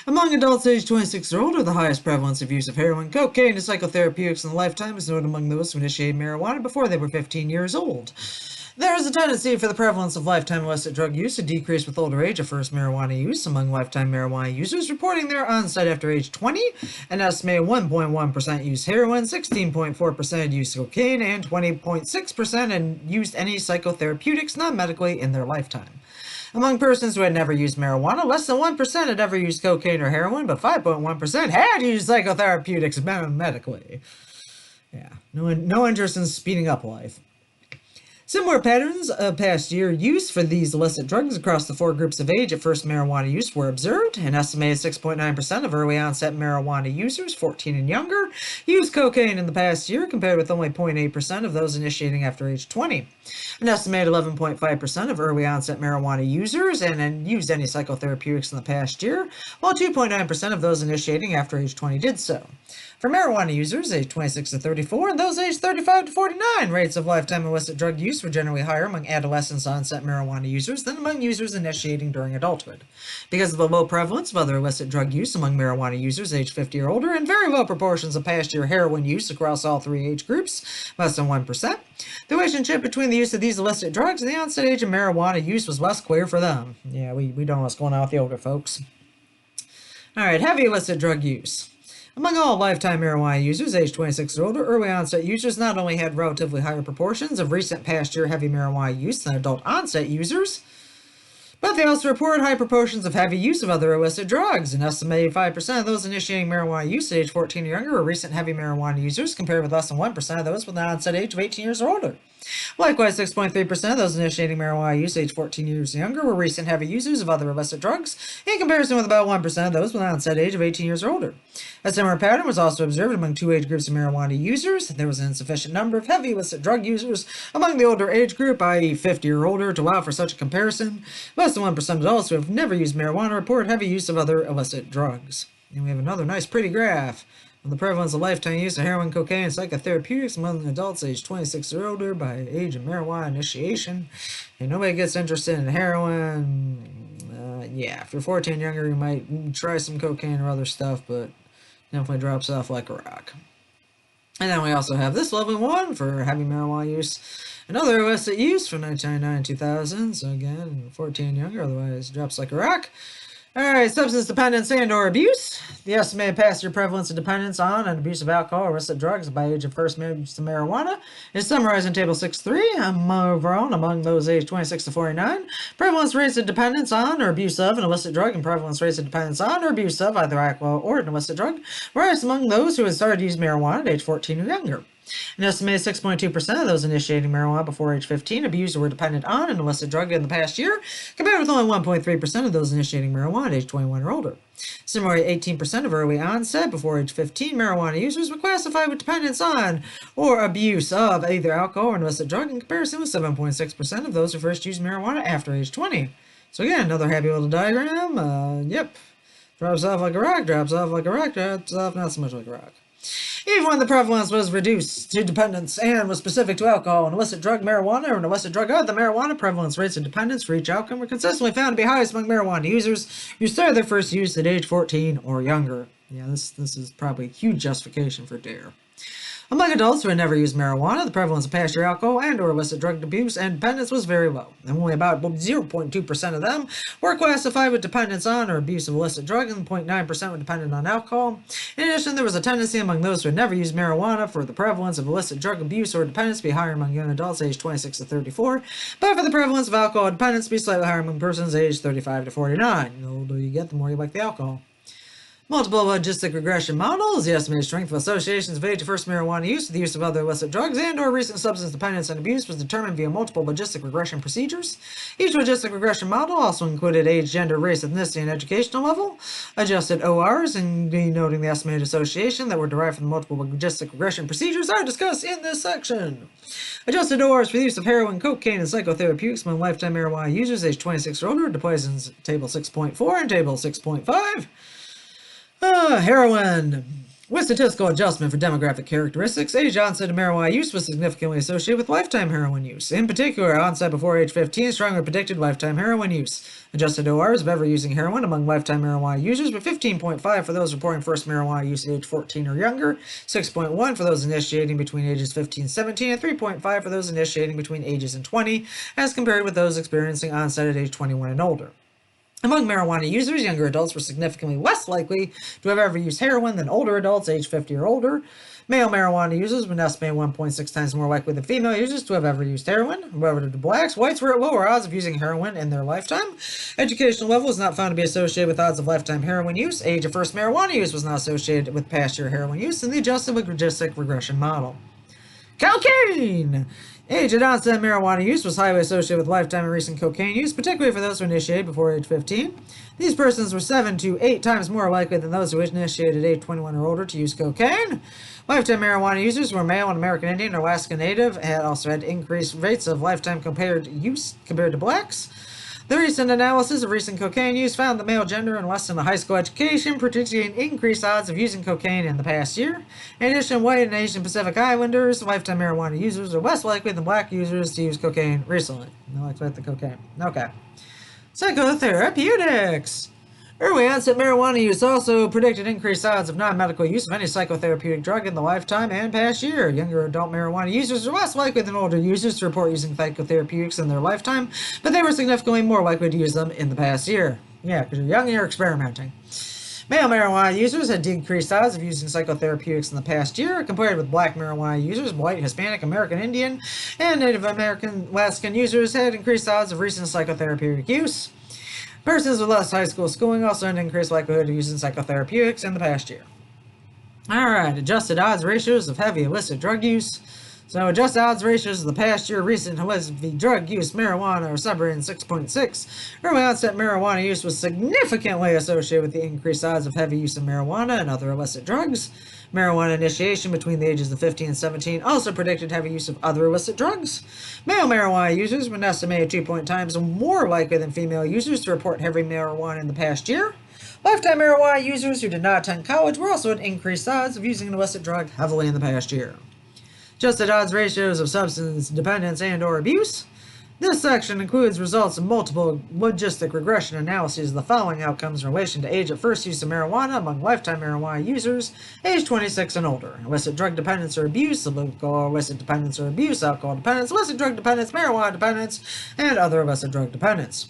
[SPEAKER 1] Among adults aged 26 or older, the highest prevalence of use of heroin, cocaine, and psychotherapeutics in the lifetime is noted among those who initiated marijuana before they were 15 years old. There is a tendency for the prevalence of lifetime illicit drug use to decrease with older age of first marijuana use among lifetime marijuana users reporting their onset after age 20. An estimated 1.1% used heroin, 16.4% used cocaine, and 20.6% used any psychotherapeutics non-medically in their lifetime. Among persons who had never used marijuana, less than 1% had ever used cocaine or heroin, but 5.1% had used psychotherapeutics medically. Yeah, no interest in speeding up life. Similar patterns of past year use for these illicit drugs across the 4 groups of age at first marijuana use were observed. An estimated 6.9% of early onset marijuana users, 14 and younger, used cocaine in the past year, compared with only 0.8% of those initiating after age 20. An estimated 11.5% of early onset marijuana users and used any psychotherapeutics in the past year, while 2.9% of those initiating after age 20 did so. For marijuana users aged 26 to 34 and those aged 35 to 49, rates of lifetime illicit drug use were generally higher among adolescents onset marijuana users than among users initiating during adulthood. Because of the low prevalence of other illicit drug use among marijuana users aged 50 or older and very low proportions of past year heroin use across all 3 age groups, less than 1%, the relationship between the use of these illicit drugs and the onset age of marijuana use was less clear for them. Yeah, we don't know what's going on with the older folks. Alright, heavy illicit drug use. Among all lifetime marijuana users aged 26 or older, early onset users not only had relatively higher proportions of recent past year heavy marijuana use than adult onset users, but they also reported high proportions of heavy use of other illicit drugs. An estimated 5% of those initiating marijuana use at age 14 or younger were recent heavy marijuana users, compared with less than 1% of those with an onset age of 18 years or older. Likewise, 6.3% of those initiating marijuana use age 14 years and younger were recent heavy users of other illicit drugs, in comparison with about 1% of those with an onset age of 18 years or older. A similar pattern was also observed among 2 age groups of marijuana users. There was an insufficient number of heavy illicit drug users among the older age group, i.e. 50 or older, to allow for such a comparison. Less than 1% of adults who have never used marijuana report heavy use of other illicit drugs. And we have another nice pretty graph of the prevalence of lifetime use of heroin, cocaine, and psychotherapeutics among adults aged 26 or older by age of marijuana initiation. And nobody gets interested in heroin. Yeah, if you're 14 and younger, you might try some cocaine or other stuff, but definitely drops off like a rock. And then we also have this level 1 for heavy marijuana use. Another illicit use from 1999 and 2000. So again, 14 and younger, otherwise drops like a rock. Alright, substance dependence and or abuse. The estimated past-year prevalence of dependence on and abuse of alcohol or illicit drugs by age of first use of marijuana is summarized in Table 6.3. Overall, among those aged 26 to 49, prevalence rates of dependence on or abuse of an illicit drug and prevalence rates of dependence on or abuse of either alcohol or an illicit drug rise among those who had started to use marijuana at age 14 or younger. An estimated 6.2% of those initiating marijuana before age 15 abused or were dependent on an illicit drug in the past year, compared with only 1.3% of those initiating marijuana at age 21 or older. Similarly, 18% of early onset before age 15 marijuana users were classified with dependence on or abuse of either alcohol or an illicit drug, in comparison with 7.6% of those who first used marijuana after age 20. So again, another happy little diagram. Yep. Drops off like a rock, drops off like a rock, drops off not so much like a rock. Even when the prevalence was reduced to dependence and was specific to alcohol, an illicit drug, marijuana, or an illicit drug other than marijuana, prevalence rates of dependence for each outcome were consistently found to be highest among marijuana users who started their first use at age 14 or younger. Yeah, this is probably a huge justification for D.A.R.E. Among adults who had never used marijuana, the prevalence of past-year alcohol and or illicit drug abuse and dependence was very low, and only about 0.2% of them were classified with dependence on or abuse of illicit drug, and 0.9% were dependent on alcohol. In addition, there was a tendency among those who had never used marijuana for the prevalence of illicit drug abuse or dependence to be higher among young adults aged 26 to 34, but for the prevalence of alcohol dependence to be slightly higher among persons aged 35 to 49. The older you get, the more you like the alcohol. Multiple logistic regression models, the estimated strength of associations of age of first marijuana use with the use of other illicit drugs and or recent substance dependence and abuse was determined via multiple logistic regression procedures. Each logistic regression model also included age, gender, race, ethnicity, and educational level, adjusted ORs, and denoting the estimated association that were derived from multiple logistic regression procedures are discussed in this section. Adjusted ORs for the use of heroin, cocaine, and psychotherapeutics among lifetime marijuana users aged 26 or older, deploys in Table 6.4 and Table 6.5. Heroin. With statistical adjustment for demographic characteristics, age onset of marijuana use was significantly associated with lifetime heroin use. In particular, onset before age 15 strongly predicted lifetime heroin use. Adjusted ORs of ever using heroin among lifetime marijuana users were 15.5 for those reporting first marijuana use at age 14 or younger, 6.1 for those initiating between ages 15 and 17, and 3.5 for those initiating between ages and 20, as compared with those experiencing onset at age 21 and older. Among marijuana users, younger adults were significantly less likely to have ever used heroin than older adults aged 50 or older. Male marijuana users were estimated 1.6 times more likely than female users to have ever used heroin. Relative to blacks, whites were at lower odds of using heroin in their lifetime. Educational level was not found to be associated with odds of lifetime heroin use. Age of first marijuana use was not associated with past year heroin use in the adjusted logistic regression model. Cocaine! Age at onset marijuana use was highly associated with lifetime and recent cocaine use, particularly for those who initiated before age 15. These persons were 7 to 8 times more likely than those who initiated at age 21 or older to use cocaine. Lifetime marijuana users who were male and American Indian or Alaska Native also had increased rates of lifetime compared to blacks. The recent analysis of recent cocaine use found that male gender and less than a high school education predicted increased odds of using cocaine in the past year. In addition, white and Asian Pacific Islanders, lifetime marijuana users, are less likely than black users to use cocaine recently. No, expect the cocaine. Okay. Psychotherapeutics. Early onset marijuana use also predicted increased odds of non-medical use of any psychotherapeutic drug in the lifetime and past year. Younger adult marijuana users are less likely than older users to report using psychotherapeutics in their lifetime, but they were significantly more likely to use them in the past year. Yeah, because you're young and you're experimenting. Male marijuana users had decreased odds of using psychotherapeutics in the past year compared with black marijuana users. White, Hispanic, American Indian, and Native American Alaskan users had increased odds of recent psychotherapeutic use. Persons with less high school schooling also had an increased likelihood of using psychotherapeutics in the past year. Alright, adjusted odds ratios of heavy illicit drug use. So adjusted odds ratios of the past year recent illicit drug use marijuana are summarized in 6.6. Early onset marijuana use was significantly associated with the increased odds of heavy use of marijuana and other illicit drugs. Marijuana initiation between the ages of 15 and 17 also predicted heavy use of other illicit drugs. Male marijuana users were an estimated 2 times more likely than female users to report heavy marijuana in the past year. Lifetime marijuana users who did not attend college were also at increased odds of using an illicit drug heavily in the past year. Adjusted odds ratios of substance dependence and or abuse. This section includes results of multiple logistic regression analyses of the following outcomes in relation to age at first use of marijuana among lifetime marijuana users age 26 and older: illicit drug dependence or abuse, alcohol illicit dependence or abuse, alcohol dependence, illicit drug dependence, marijuana dependence, and other illicit drug dependence.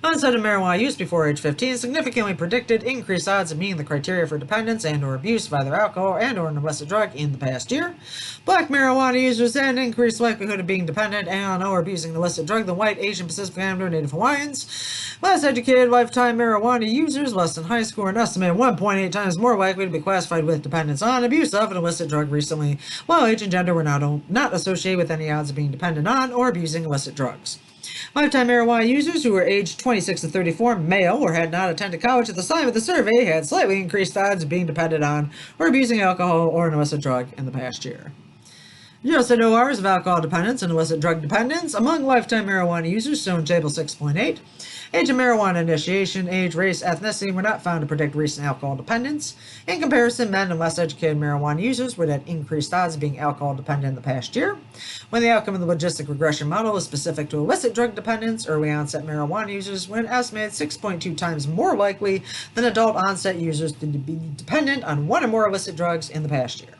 [SPEAKER 1] Onset of marijuana use before age 15 significantly predicted increased odds of meeting the criteria for dependence and or abuse of either alcohol and or an illicit drug in the past year. Black marijuana users had an increased likelihood of being dependent and or abusing an illicit drug than white, Asian, Pacific Islander, Native Hawaiians. Less educated lifetime marijuana users, less than high school, are an estimated 1.8 times more likely to be classified with dependence on, abuse of an illicit drug recently, while age and gender were not associated with any odds of being dependent on or abusing illicit drugs. Lifetime marijuana users who were aged 26 to 34, male, or had not attended college at the time of the survey had slightly increased odds of being dependent on or abusing alcohol or an illicit drug in the past year. Adjusted ORs of alcohol dependence and illicit drug dependence among lifetime marijuana users shown in Table 6.8. Age of marijuana initiation, age, race, ethnicity were not found to predict recent alcohol dependence. In comparison, men and less educated marijuana users would have increased odds of being alcohol dependent in the past year. When the outcome of the logistic regression model is specific to illicit drug dependence, early onset marijuana users were an estimated 6.2 times more likely than adult onset users to be dependent on one or more illicit drugs in the past year.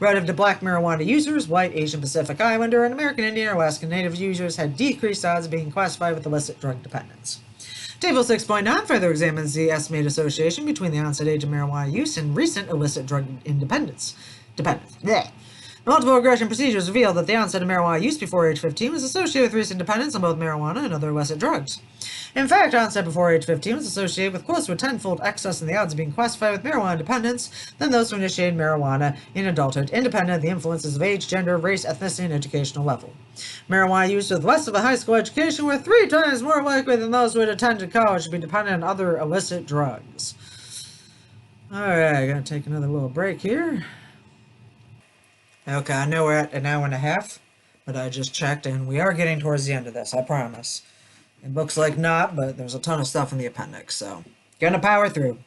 [SPEAKER 1] Relative to black marijuana users, white, Asian, Pacific Islander, and American Indian or Alaskan Native users had decreased odds of being classified with illicit drug dependence. Table 6.9 further examines the estimated association between the onset age of marijuana use and recent illicit drug dependence. The multiple regression procedures revealed that the onset of marijuana use before age 15 was associated with recent dependence on both marijuana and other illicit drugs. In fact, onset before age 15 was associated with close to a tenfold excess in the odds of being classified with marijuana dependence than those who initiated marijuana in adulthood, independent of the influences of age, gender, race, ethnicity, and educational level. Marijuana users with less of a high school education were 3 times more likely than those who had attended college to be dependent on other illicit drugs. Alright, I'm going to take another little break here. Okay, I know we're at an hour and a half, but I just checked and we are getting towards the end of this, I promise. It looks like not, but there's a ton of stuff in the appendix, so gonna power through.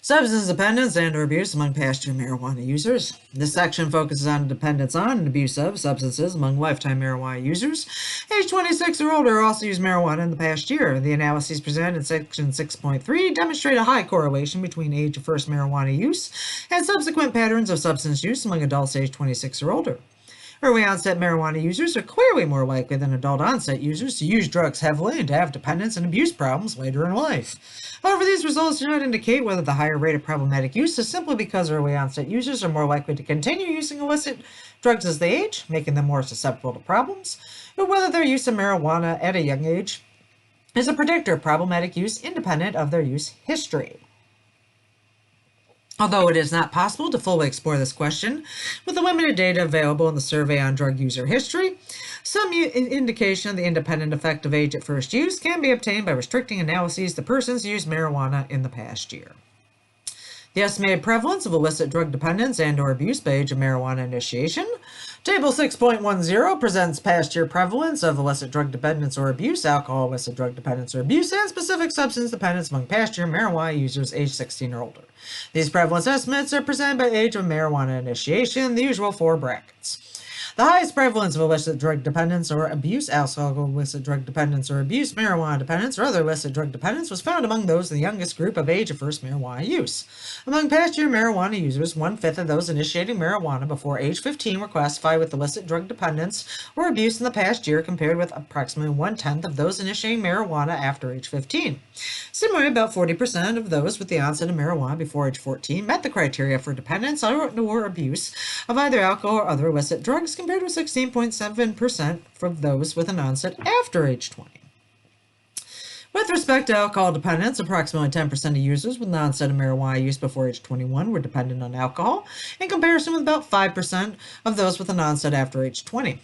[SPEAKER 1] Substance dependence and or abuse among past-year marijuana users. This section focuses on dependence on and abuse of substances among lifetime marijuana users. Age 26 or older also use marijuana in the past year. The analyses presented in section 6.3 demonstrate a high correlation between age of first marijuana use and subsequent patterns of substance use among adults aged 26 or older. Early onset marijuana users are clearly more likely than adult onset users to use drugs heavily and to have dependence and abuse problems later in life. However, these results do not indicate whether the higher rate of problematic use is simply because early onset users are more likely to continue using illicit drugs as they age, making them more susceptible to problems, or whether their use of marijuana at a young age is a predictor of problematic use independent of their use history. Although it is not possible to fully explore this question with the limited data available in the Survey on Drug User History, some indication of the independent effect of age at first use can be obtained by restricting analyses to persons who used marijuana in the past year. The estimated prevalence of illicit drug dependence and or abuse by age of marijuana initiation. Table 6.10 presents past year prevalence of illicit drug dependence or abuse, alcohol illicit drug dependence or abuse, and specific substance dependence among past year marijuana users age 16 or older. These prevalence estimates are presented by age of marijuana initiation, the usual 4 brackets. The highest prevalence of illicit drug dependence or abuse, alcohol illicit drug dependence or abuse, marijuana dependence, or other illicit drug dependence was found among those in the youngest group of age of first marijuana use. Among past-year marijuana users, 1/5 of those initiating marijuana before age 15 were classified with illicit drug dependence or abuse in the past year, compared with approximately 1/10 of those initiating marijuana after age 15. Similarly, about 40% of those with the onset of marijuana before age 14 met the criteria for dependence or abuse of either alcohol or other illicit drugs, compared with 16.7% for those with an onset after age 20. With respect to alcohol dependence, approximately 10% of users with an onset of marijuana use before age 21 were dependent on alcohol, in comparison with about 5% of those with an onset after age 20.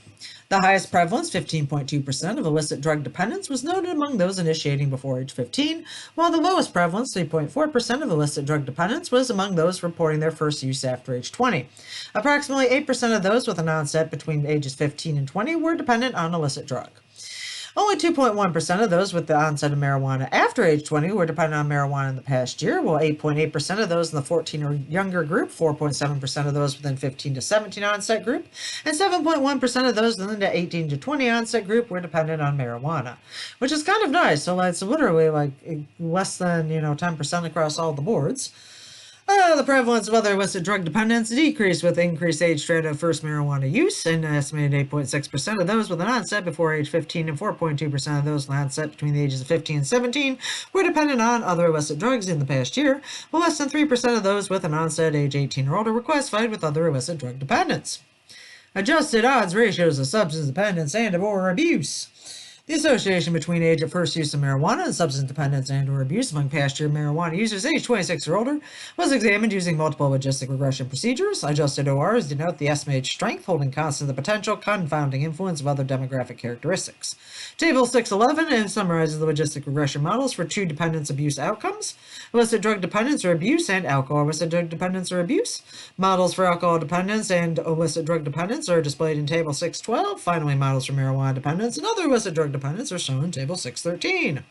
[SPEAKER 1] The highest prevalence, 15.2% of illicit drug dependence, was noted among those initiating before age 15, while the lowest prevalence, 3.4% of illicit drug dependence, was among those reporting their first use after age 20. Approximately 8% of those with an onset between ages 15 and 20 were dependent on illicit drug. Only 2.1% of those with the onset of marijuana after age 20 were dependent on marijuana in the past year, while 8.8% of those in the 14 or younger group, 4.7% of those within 15 to 17 onset group, and 7.1% of those within the 18 to 20 onset group were dependent on marijuana, which is kind of nice. So it's literally like less than 10% across all the boards. The prevalence of other illicit drug dependence decreased with increased age strata of first marijuana use, and an estimated 8.6% of those with an onset before age 15 and 4.2% of those with an onset between the ages of 15 and 17 were dependent on other illicit drugs in the past year, while less than 3% of those with an onset at age 18 or older were classified with other illicit drug dependence. Adjusted odds ratios of substance dependence and/or abuse. The association between age of first use of marijuana and substance dependence and/or abuse among past year marijuana users aged 26 or older was examined using multiple logistic regression procedures. Adjusted ORs denote the estimated strength holding constant the potential confounding influence of other demographic characteristics. Table 611 summarizes the logistic regression models for two dependence abuse outcomes: illicit drug dependence or abuse and alcohol illicit drug dependence or abuse. Models for alcohol dependence and illicit drug dependence are displayed in Table 612. Finally, models for marijuana dependence and other illicit drug dependence are shown in Table 613.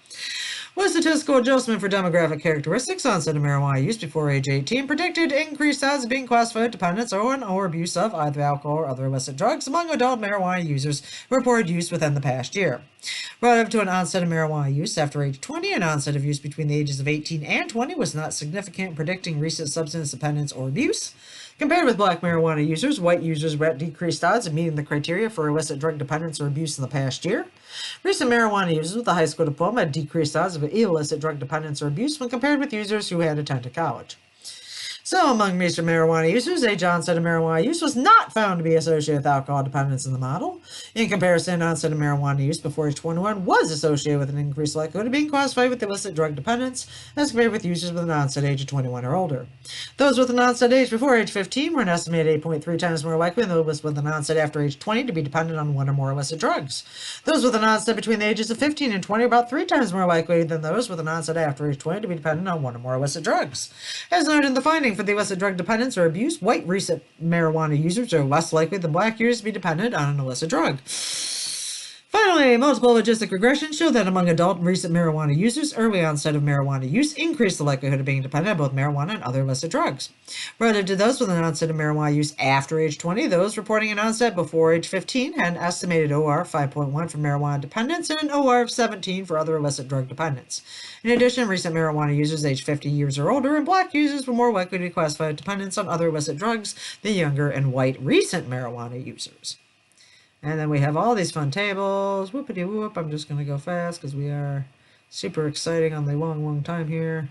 [SPEAKER 1] With statistical adjustment for demographic characteristics, onset of marijuana use before age 18 predicted increased odds of being classified dependence or abuse of either alcohol or other illicit drugs among adult marijuana users who reported use within the past year. Relative to an onset of marijuana use after age 20, an onset of use between the ages of 18 and 20 was not significant in predicting recent substance dependence or abuse. Compared with black marijuana users, white users were at decreased odds of meeting the criteria for illicit drug dependence or abuse in the past year. Recent marijuana users with a high school diploma had decreased odds of illicit drug dependence or abuse when compared with users who had attended college. So, among recent marijuana users, age onset of marijuana use was not found to be associated with alcohol dependence in the model. In comparison, onset of marijuana use before age 21 was associated with an increased likelihood of being classified with illicit drug dependence as compared with users with an onset age of 21 or older. Those with an onset age before age 15 were an estimated 8.3 times more likely than those with an onset after age 20 to be dependent on one or more illicit drugs. Those with an onset between the ages of 15 and 20 are about 3 times more likely than those with an onset after age 20 to be dependent on one or more illicit drugs. As noted in the finding for the illicit drug dependence or abuse, white recent marijuana users are less likely than black users to be dependent on an illicit drug. Finally, multiple logistic regressions show that among adult recent marijuana users, early onset of marijuana use increased the likelihood of being dependent on both marijuana and other illicit drugs. Relative to those with an onset of marijuana use after age 20, those reporting an onset before age 15 had an estimated OR of 5.1 for marijuana dependence and an OR of 17 for other illicit drug dependence. In addition, recent marijuana users aged 50 years or older and black users were more likely to be classified as dependents on other illicit drugs than younger and white recent marijuana users. And then we have all these fun tables. Whoopity whoop. I'm just going to go fast because we are super exciting on the long time here.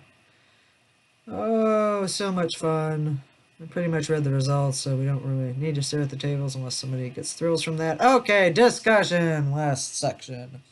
[SPEAKER 1] Oh, so much fun. I pretty much read the results, so we don't really need to stare at the tables unless somebody gets thrills from that. Okay, discussion. Last section.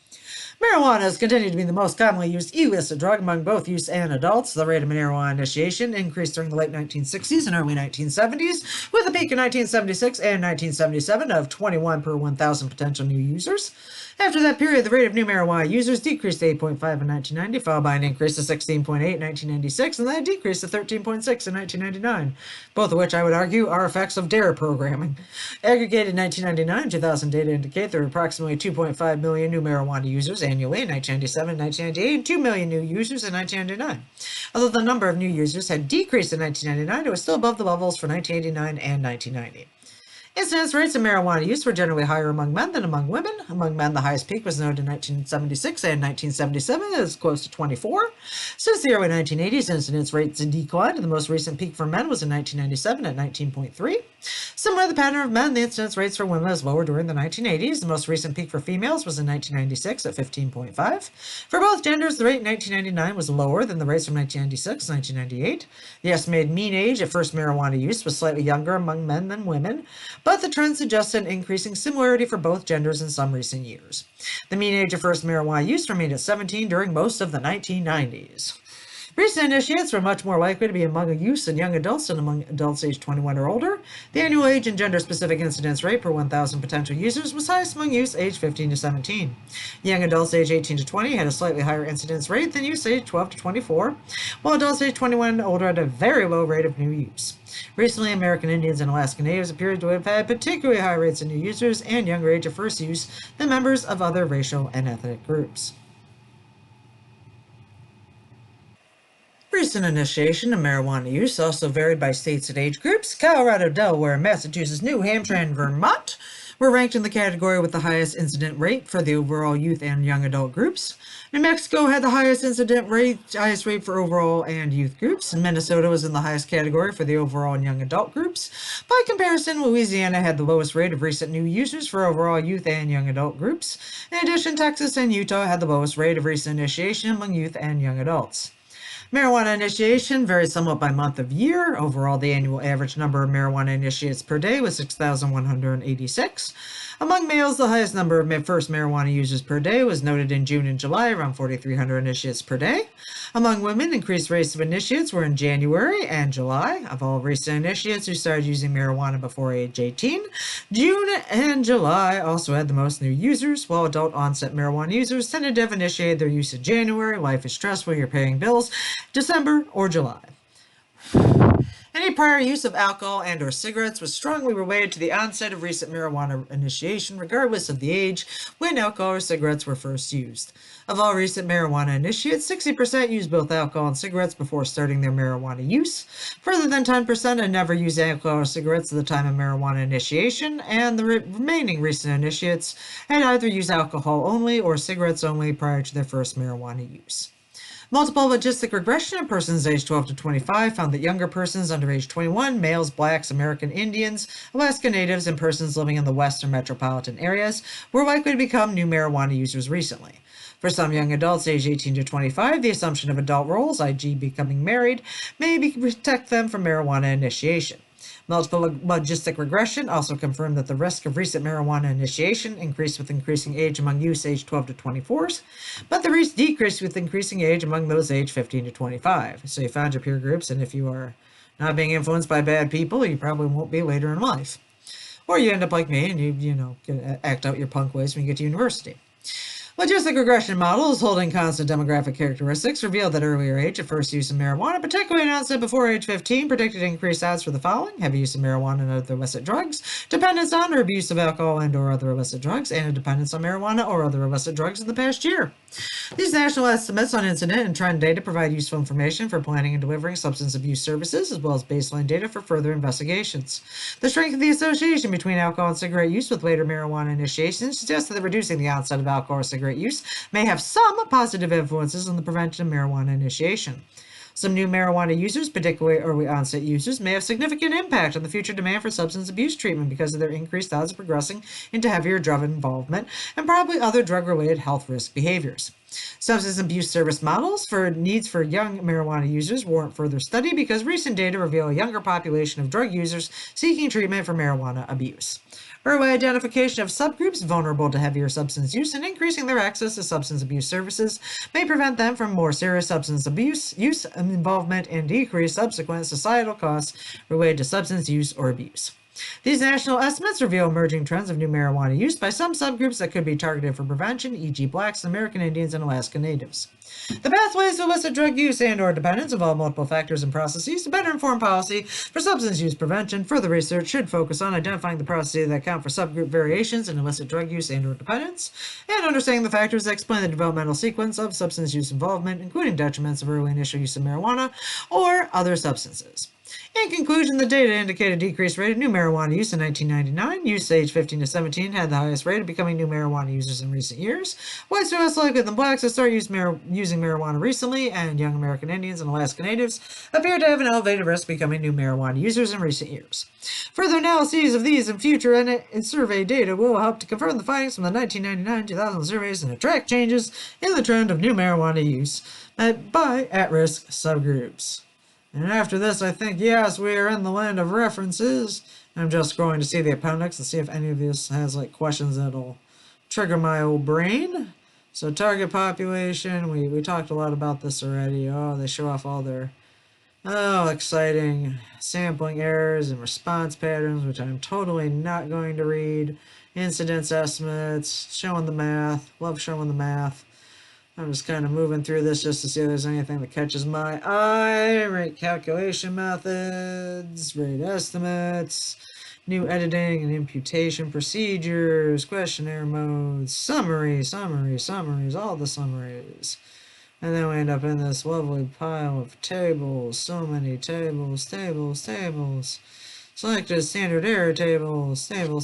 [SPEAKER 1] Marijuana has continued to be the most commonly used illicit drug among both youth and adults. The rate of marijuana initiation increased during the late 1960s and early 1970s, with a peak in 1976 and 1977 of 21 per 1,000 potential new users. After that period, the rate of new marijuana users decreased to 8.5 in 1990, followed by an increase to 16.8 in 1996, and then a decrease to 13.6 in 1999, both of which I would argue are effects of D.A.R.E programming. Aggregated 1999 and 2000 data indicate there were approximately 2.5 million new marijuana users annually in 1997 and 1998, and 2 million new users in 1999. Although the number of new users had decreased in 1999, it was still above the levels for 1989 and 1990. Incidence rates of marijuana use were generally higher among men than among women. Among men, the highest peak was noted in 1976 and 1977 as close to 24. Since the early 1980s, incidence rates declined, and the most recent peak for men was in 1997 at 19.3. Similar to the pattern of men, the incidence rates for women was lower during the 1980s. The most recent peak for females was in 1996 at 15.5. For both genders, the rate in 1999 was lower than the rates from 1996 and 1998. The estimated mean age at first marijuana use was slightly younger among men than women, but the trend suggests an increasing similarity for both genders in some recent years. The mean age of first marijuana use remained at 17 during most of the 1990s. Recent initiates were much more likely to be among youths and young adults than among adults aged 21 or older. The annual age and gender-specific incidence rate per 1,000 potential users was highest among youths aged 15 to 17. Young adults aged 18 to 20 had a slightly higher incidence rate than youths aged 12 to 24, while adults aged 21 and older had a very low rate of new use. Recently, American Indians and Alaska Natives appeared to have had particularly high rates of new users and younger age of first use than members of other racial and ethnic groups. Recent initiation of marijuana use also varied by states and age groups. Colorado, Delaware, Massachusetts, New Hampshire, and Vermont were ranked in the category with the highest incident rate for the overall youth and young adult groups. New Mexico had the highest rate for overall and youth groups, and Minnesota was in the highest category for the overall and young adult groups. By comparison, Louisiana had the lowest rate of recent new users for overall youth and young adult groups. In addition, Texas and Utah had the lowest rate of recent initiation among youth and young adults. Marijuana initiation varies somewhat by month of year. Overall, the annual average number of marijuana initiates per day was 6,186. Among males, the highest number of first marijuana users per day was noted in June and July, around 4,300 initiates per day. Among women, increased rates of initiates were in January and July. Of all recent initiates who started using marijuana before age 18, June and July also had the most new users, while adult onset marijuana users tended to have initiated their use in January. Life is stressful, you're paying bills, December or July. Any prior use of alcohol and or cigarettes was strongly related to the onset of recent marijuana initiation, regardless of the age when alcohol or cigarettes were first used. Of all recent marijuana initiates, 60% used both alcohol and cigarettes before starting their marijuana use. Further than 10% had never used alcohol or cigarettes at the time of marijuana initiation, and the remaining recent initiates had either used alcohol only or cigarettes only prior to their first marijuana use. Multiple logistic regression in persons aged 12 to 25 found that younger persons under age 21, males, blacks, American Indians, Alaska Natives, and persons living in the western metropolitan areas were likely to become new marijuana users recently. For some young adults aged 18 to 25, the assumption of adult roles, e.g. becoming married, may protect them from marijuana initiation. Multiple logistic regression also confirmed that the risk of recent marijuana initiation increased with increasing age among youths aged 12 to 24s, but the risk decreased with increasing age among those aged 15 to 25. So you found your peer groups, and if you are not being influenced by bad people, you probably won't be later in life. Or you end up like me and you act out your punk ways when you get to university. Logistic regression models holding constant demographic characteristics revealed that earlier age of first use of marijuana, particularly an onset before age 15, predicted increased odds for the following: heavy use of marijuana and other illicit drugs, dependence on or abuse of alcohol and or other illicit drugs, and a dependence on marijuana or other illicit drugs in the past year. These national estimates on incident and trend data provide useful information for planning and delivering substance abuse services, as well as baseline data for further investigations. The strength of the association between alcohol and cigarette use with later marijuana initiation suggests that reducing the onset of alcohol or cigarette use may have some positive influences on the prevention of marijuana initiation. Some new marijuana users, particularly early onset users, may have significant impact on the future demand for substance abuse treatment because of their increased odds of progressing into heavier drug involvement and probably other drug-related health risk behaviors. Substance abuse service models for needs for young marijuana users warrant further study because recent data reveal a younger population of drug users seeking treatment for marijuana abuse. Early identification of subgroups vulnerable to heavier substance use and increasing their access to substance abuse services may prevent them from more serious substance abuse use involvement and decrease subsequent societal costs related to substance use or abuse. These national estimates reveal emerging trends of new marijuana use by some subgroups that could be targeted for prevention, e.g. blacks, American Indians, and Alaska Natives. The pathways to illicit drug use and or dependence involve multiple factors and processes. To better inform policy for substance use prevention, further research should focus on identifying the processes that account for subgroup variations in illicit drug use and or dependence, and understanding the factors that explain the developmental sequence of substance use involvement, including detriments of early initial use of marijuana or other substances. In conclusion, the data indicate a decreased rate of new marijuana use in 1999. Youth aged 15 to 17 had the highest rate of becoming new marijuana users in recent years. Whites are less likely than blacks to start using marijuana recently, and young American Indians and Alaska Natives appear to have an elevated risk of becoming new marijuana users in recent years. Further analyses of these and future survey data will help to confirm the findings from the 1999-2000 surveys and track changes in the trend of new marijuana use by at-risk subgroups. And after this, I think, yes, we are in the land of references. I'm just going to see the appendix and see if any of this has, like, questions that'll trigger my old brain. So target population, we talked a lot about this already. Oh, they show off all their, oh, exciting sampling errors and response patterns, which I'm totally not going to read. Incidence estimates, showing the math. Love showing the math. I'm just kind of moving through this just to see if there's anything that catches my eye. Rate calculation methods, rate estimates, new editing and imputation procedures, questionnaire modes, summaries, all the summaries. And then we end up in this lovely pile of tables. So many tables. Selected standard error tables. I don't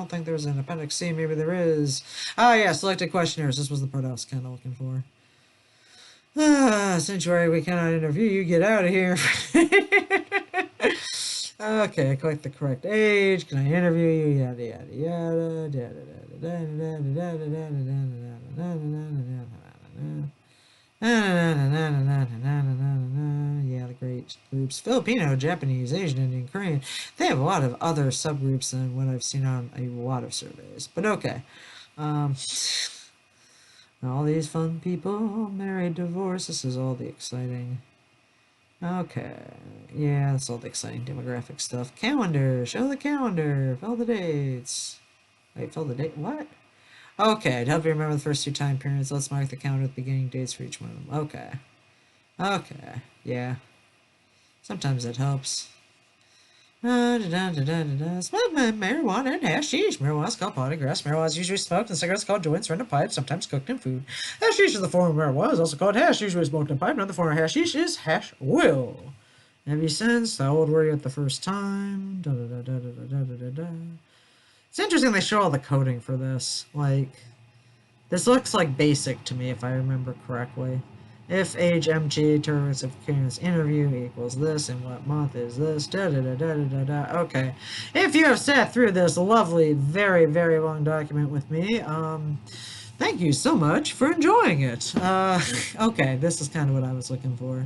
[SPEAKER 1] think there's an appendix C. Maybe there is. Ah, yeah, selected questionnaires. This was the part I was kind of looking for. Sanctuary, we cannot interview you. Get out of here. Okay, click the correct age. Can I interview you? Yada, yada, yada. Yeah, the great groups. Filipino, Japanese, Asian, Indian, Korean. They have a lot of other subgroups than what I've seen on a lot of surveys. But okay. All these fun people, married, divorced. This is all the exciting. Okay. Yeah, that's all the exciting demographic stuff. Calendar. Show the calendar. Fill the dates. Wait, fill the date? What? Okay, to help you remember the first two time periods, let's mark the calendar with beginning dates for each one of them. Okay. Okay. Yeah. Sometimes that helps. Marijuana and hashish. Marijuana is called potted grass. Marijuana is usually smoked, and cigarettes called joints or in a pipe, sometimes cooked in food. Hashish is the form of marijuana. Is also called hash, usually smoked in a pipe. Another form of hashish is hash oil. Have you sensed? How old were you at the first time? It's interesting they show all the coding for this. Like, this looks like basic to me if I remember correctly. If age MG terms of Karen's interview equals this, and what month is this? Okay. If you have sat through this lovely, very, very long document with me, thank you so much for enjoying it. Okay, this is kind of what I was looking for.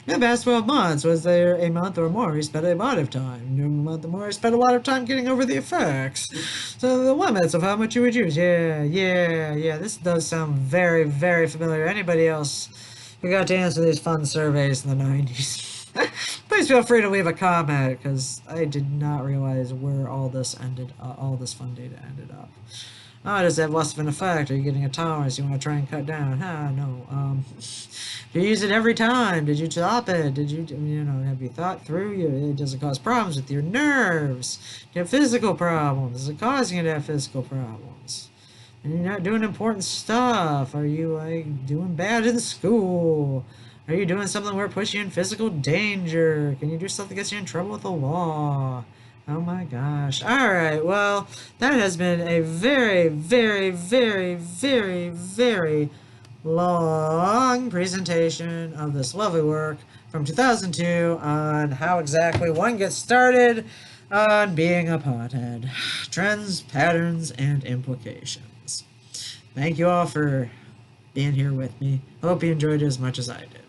[SPEAKER 1] In the past 12 months, was there a month or more you spent a lot of time? During a month or more, you spent a lot of time getting over the effects. So the limits of how much you would use. Yeah. This does sound very, very familiar. Anybody else who got to answer these fun surveys in the 90s? Please feel free to leave a comment, because I did not realize where all this ended, all this fun data ended up. Oh, does it have less of an effect? Are you getting a tolerance you want to try and cut down? No. Do you use it every time? Did you stop it? Did you have you thought through? Does it cause problems with your nerves? Do you have physical problems? Is it causing you to have physical problems? And you're not doing important stuff? Are you, like, doing bad in school? Are you doing something where it puts you in physical danger? Can you do stuff that gets you in trouble with the law? Oh my gosh. Alright, well, that has been a very, very, very, very, very long presentation of this lovely work from 2002 on how exactly one gets started on being a pothead. Trends, patterns, and implications. Thank you all for being here with me. Hope you enjoyed it as much as I did.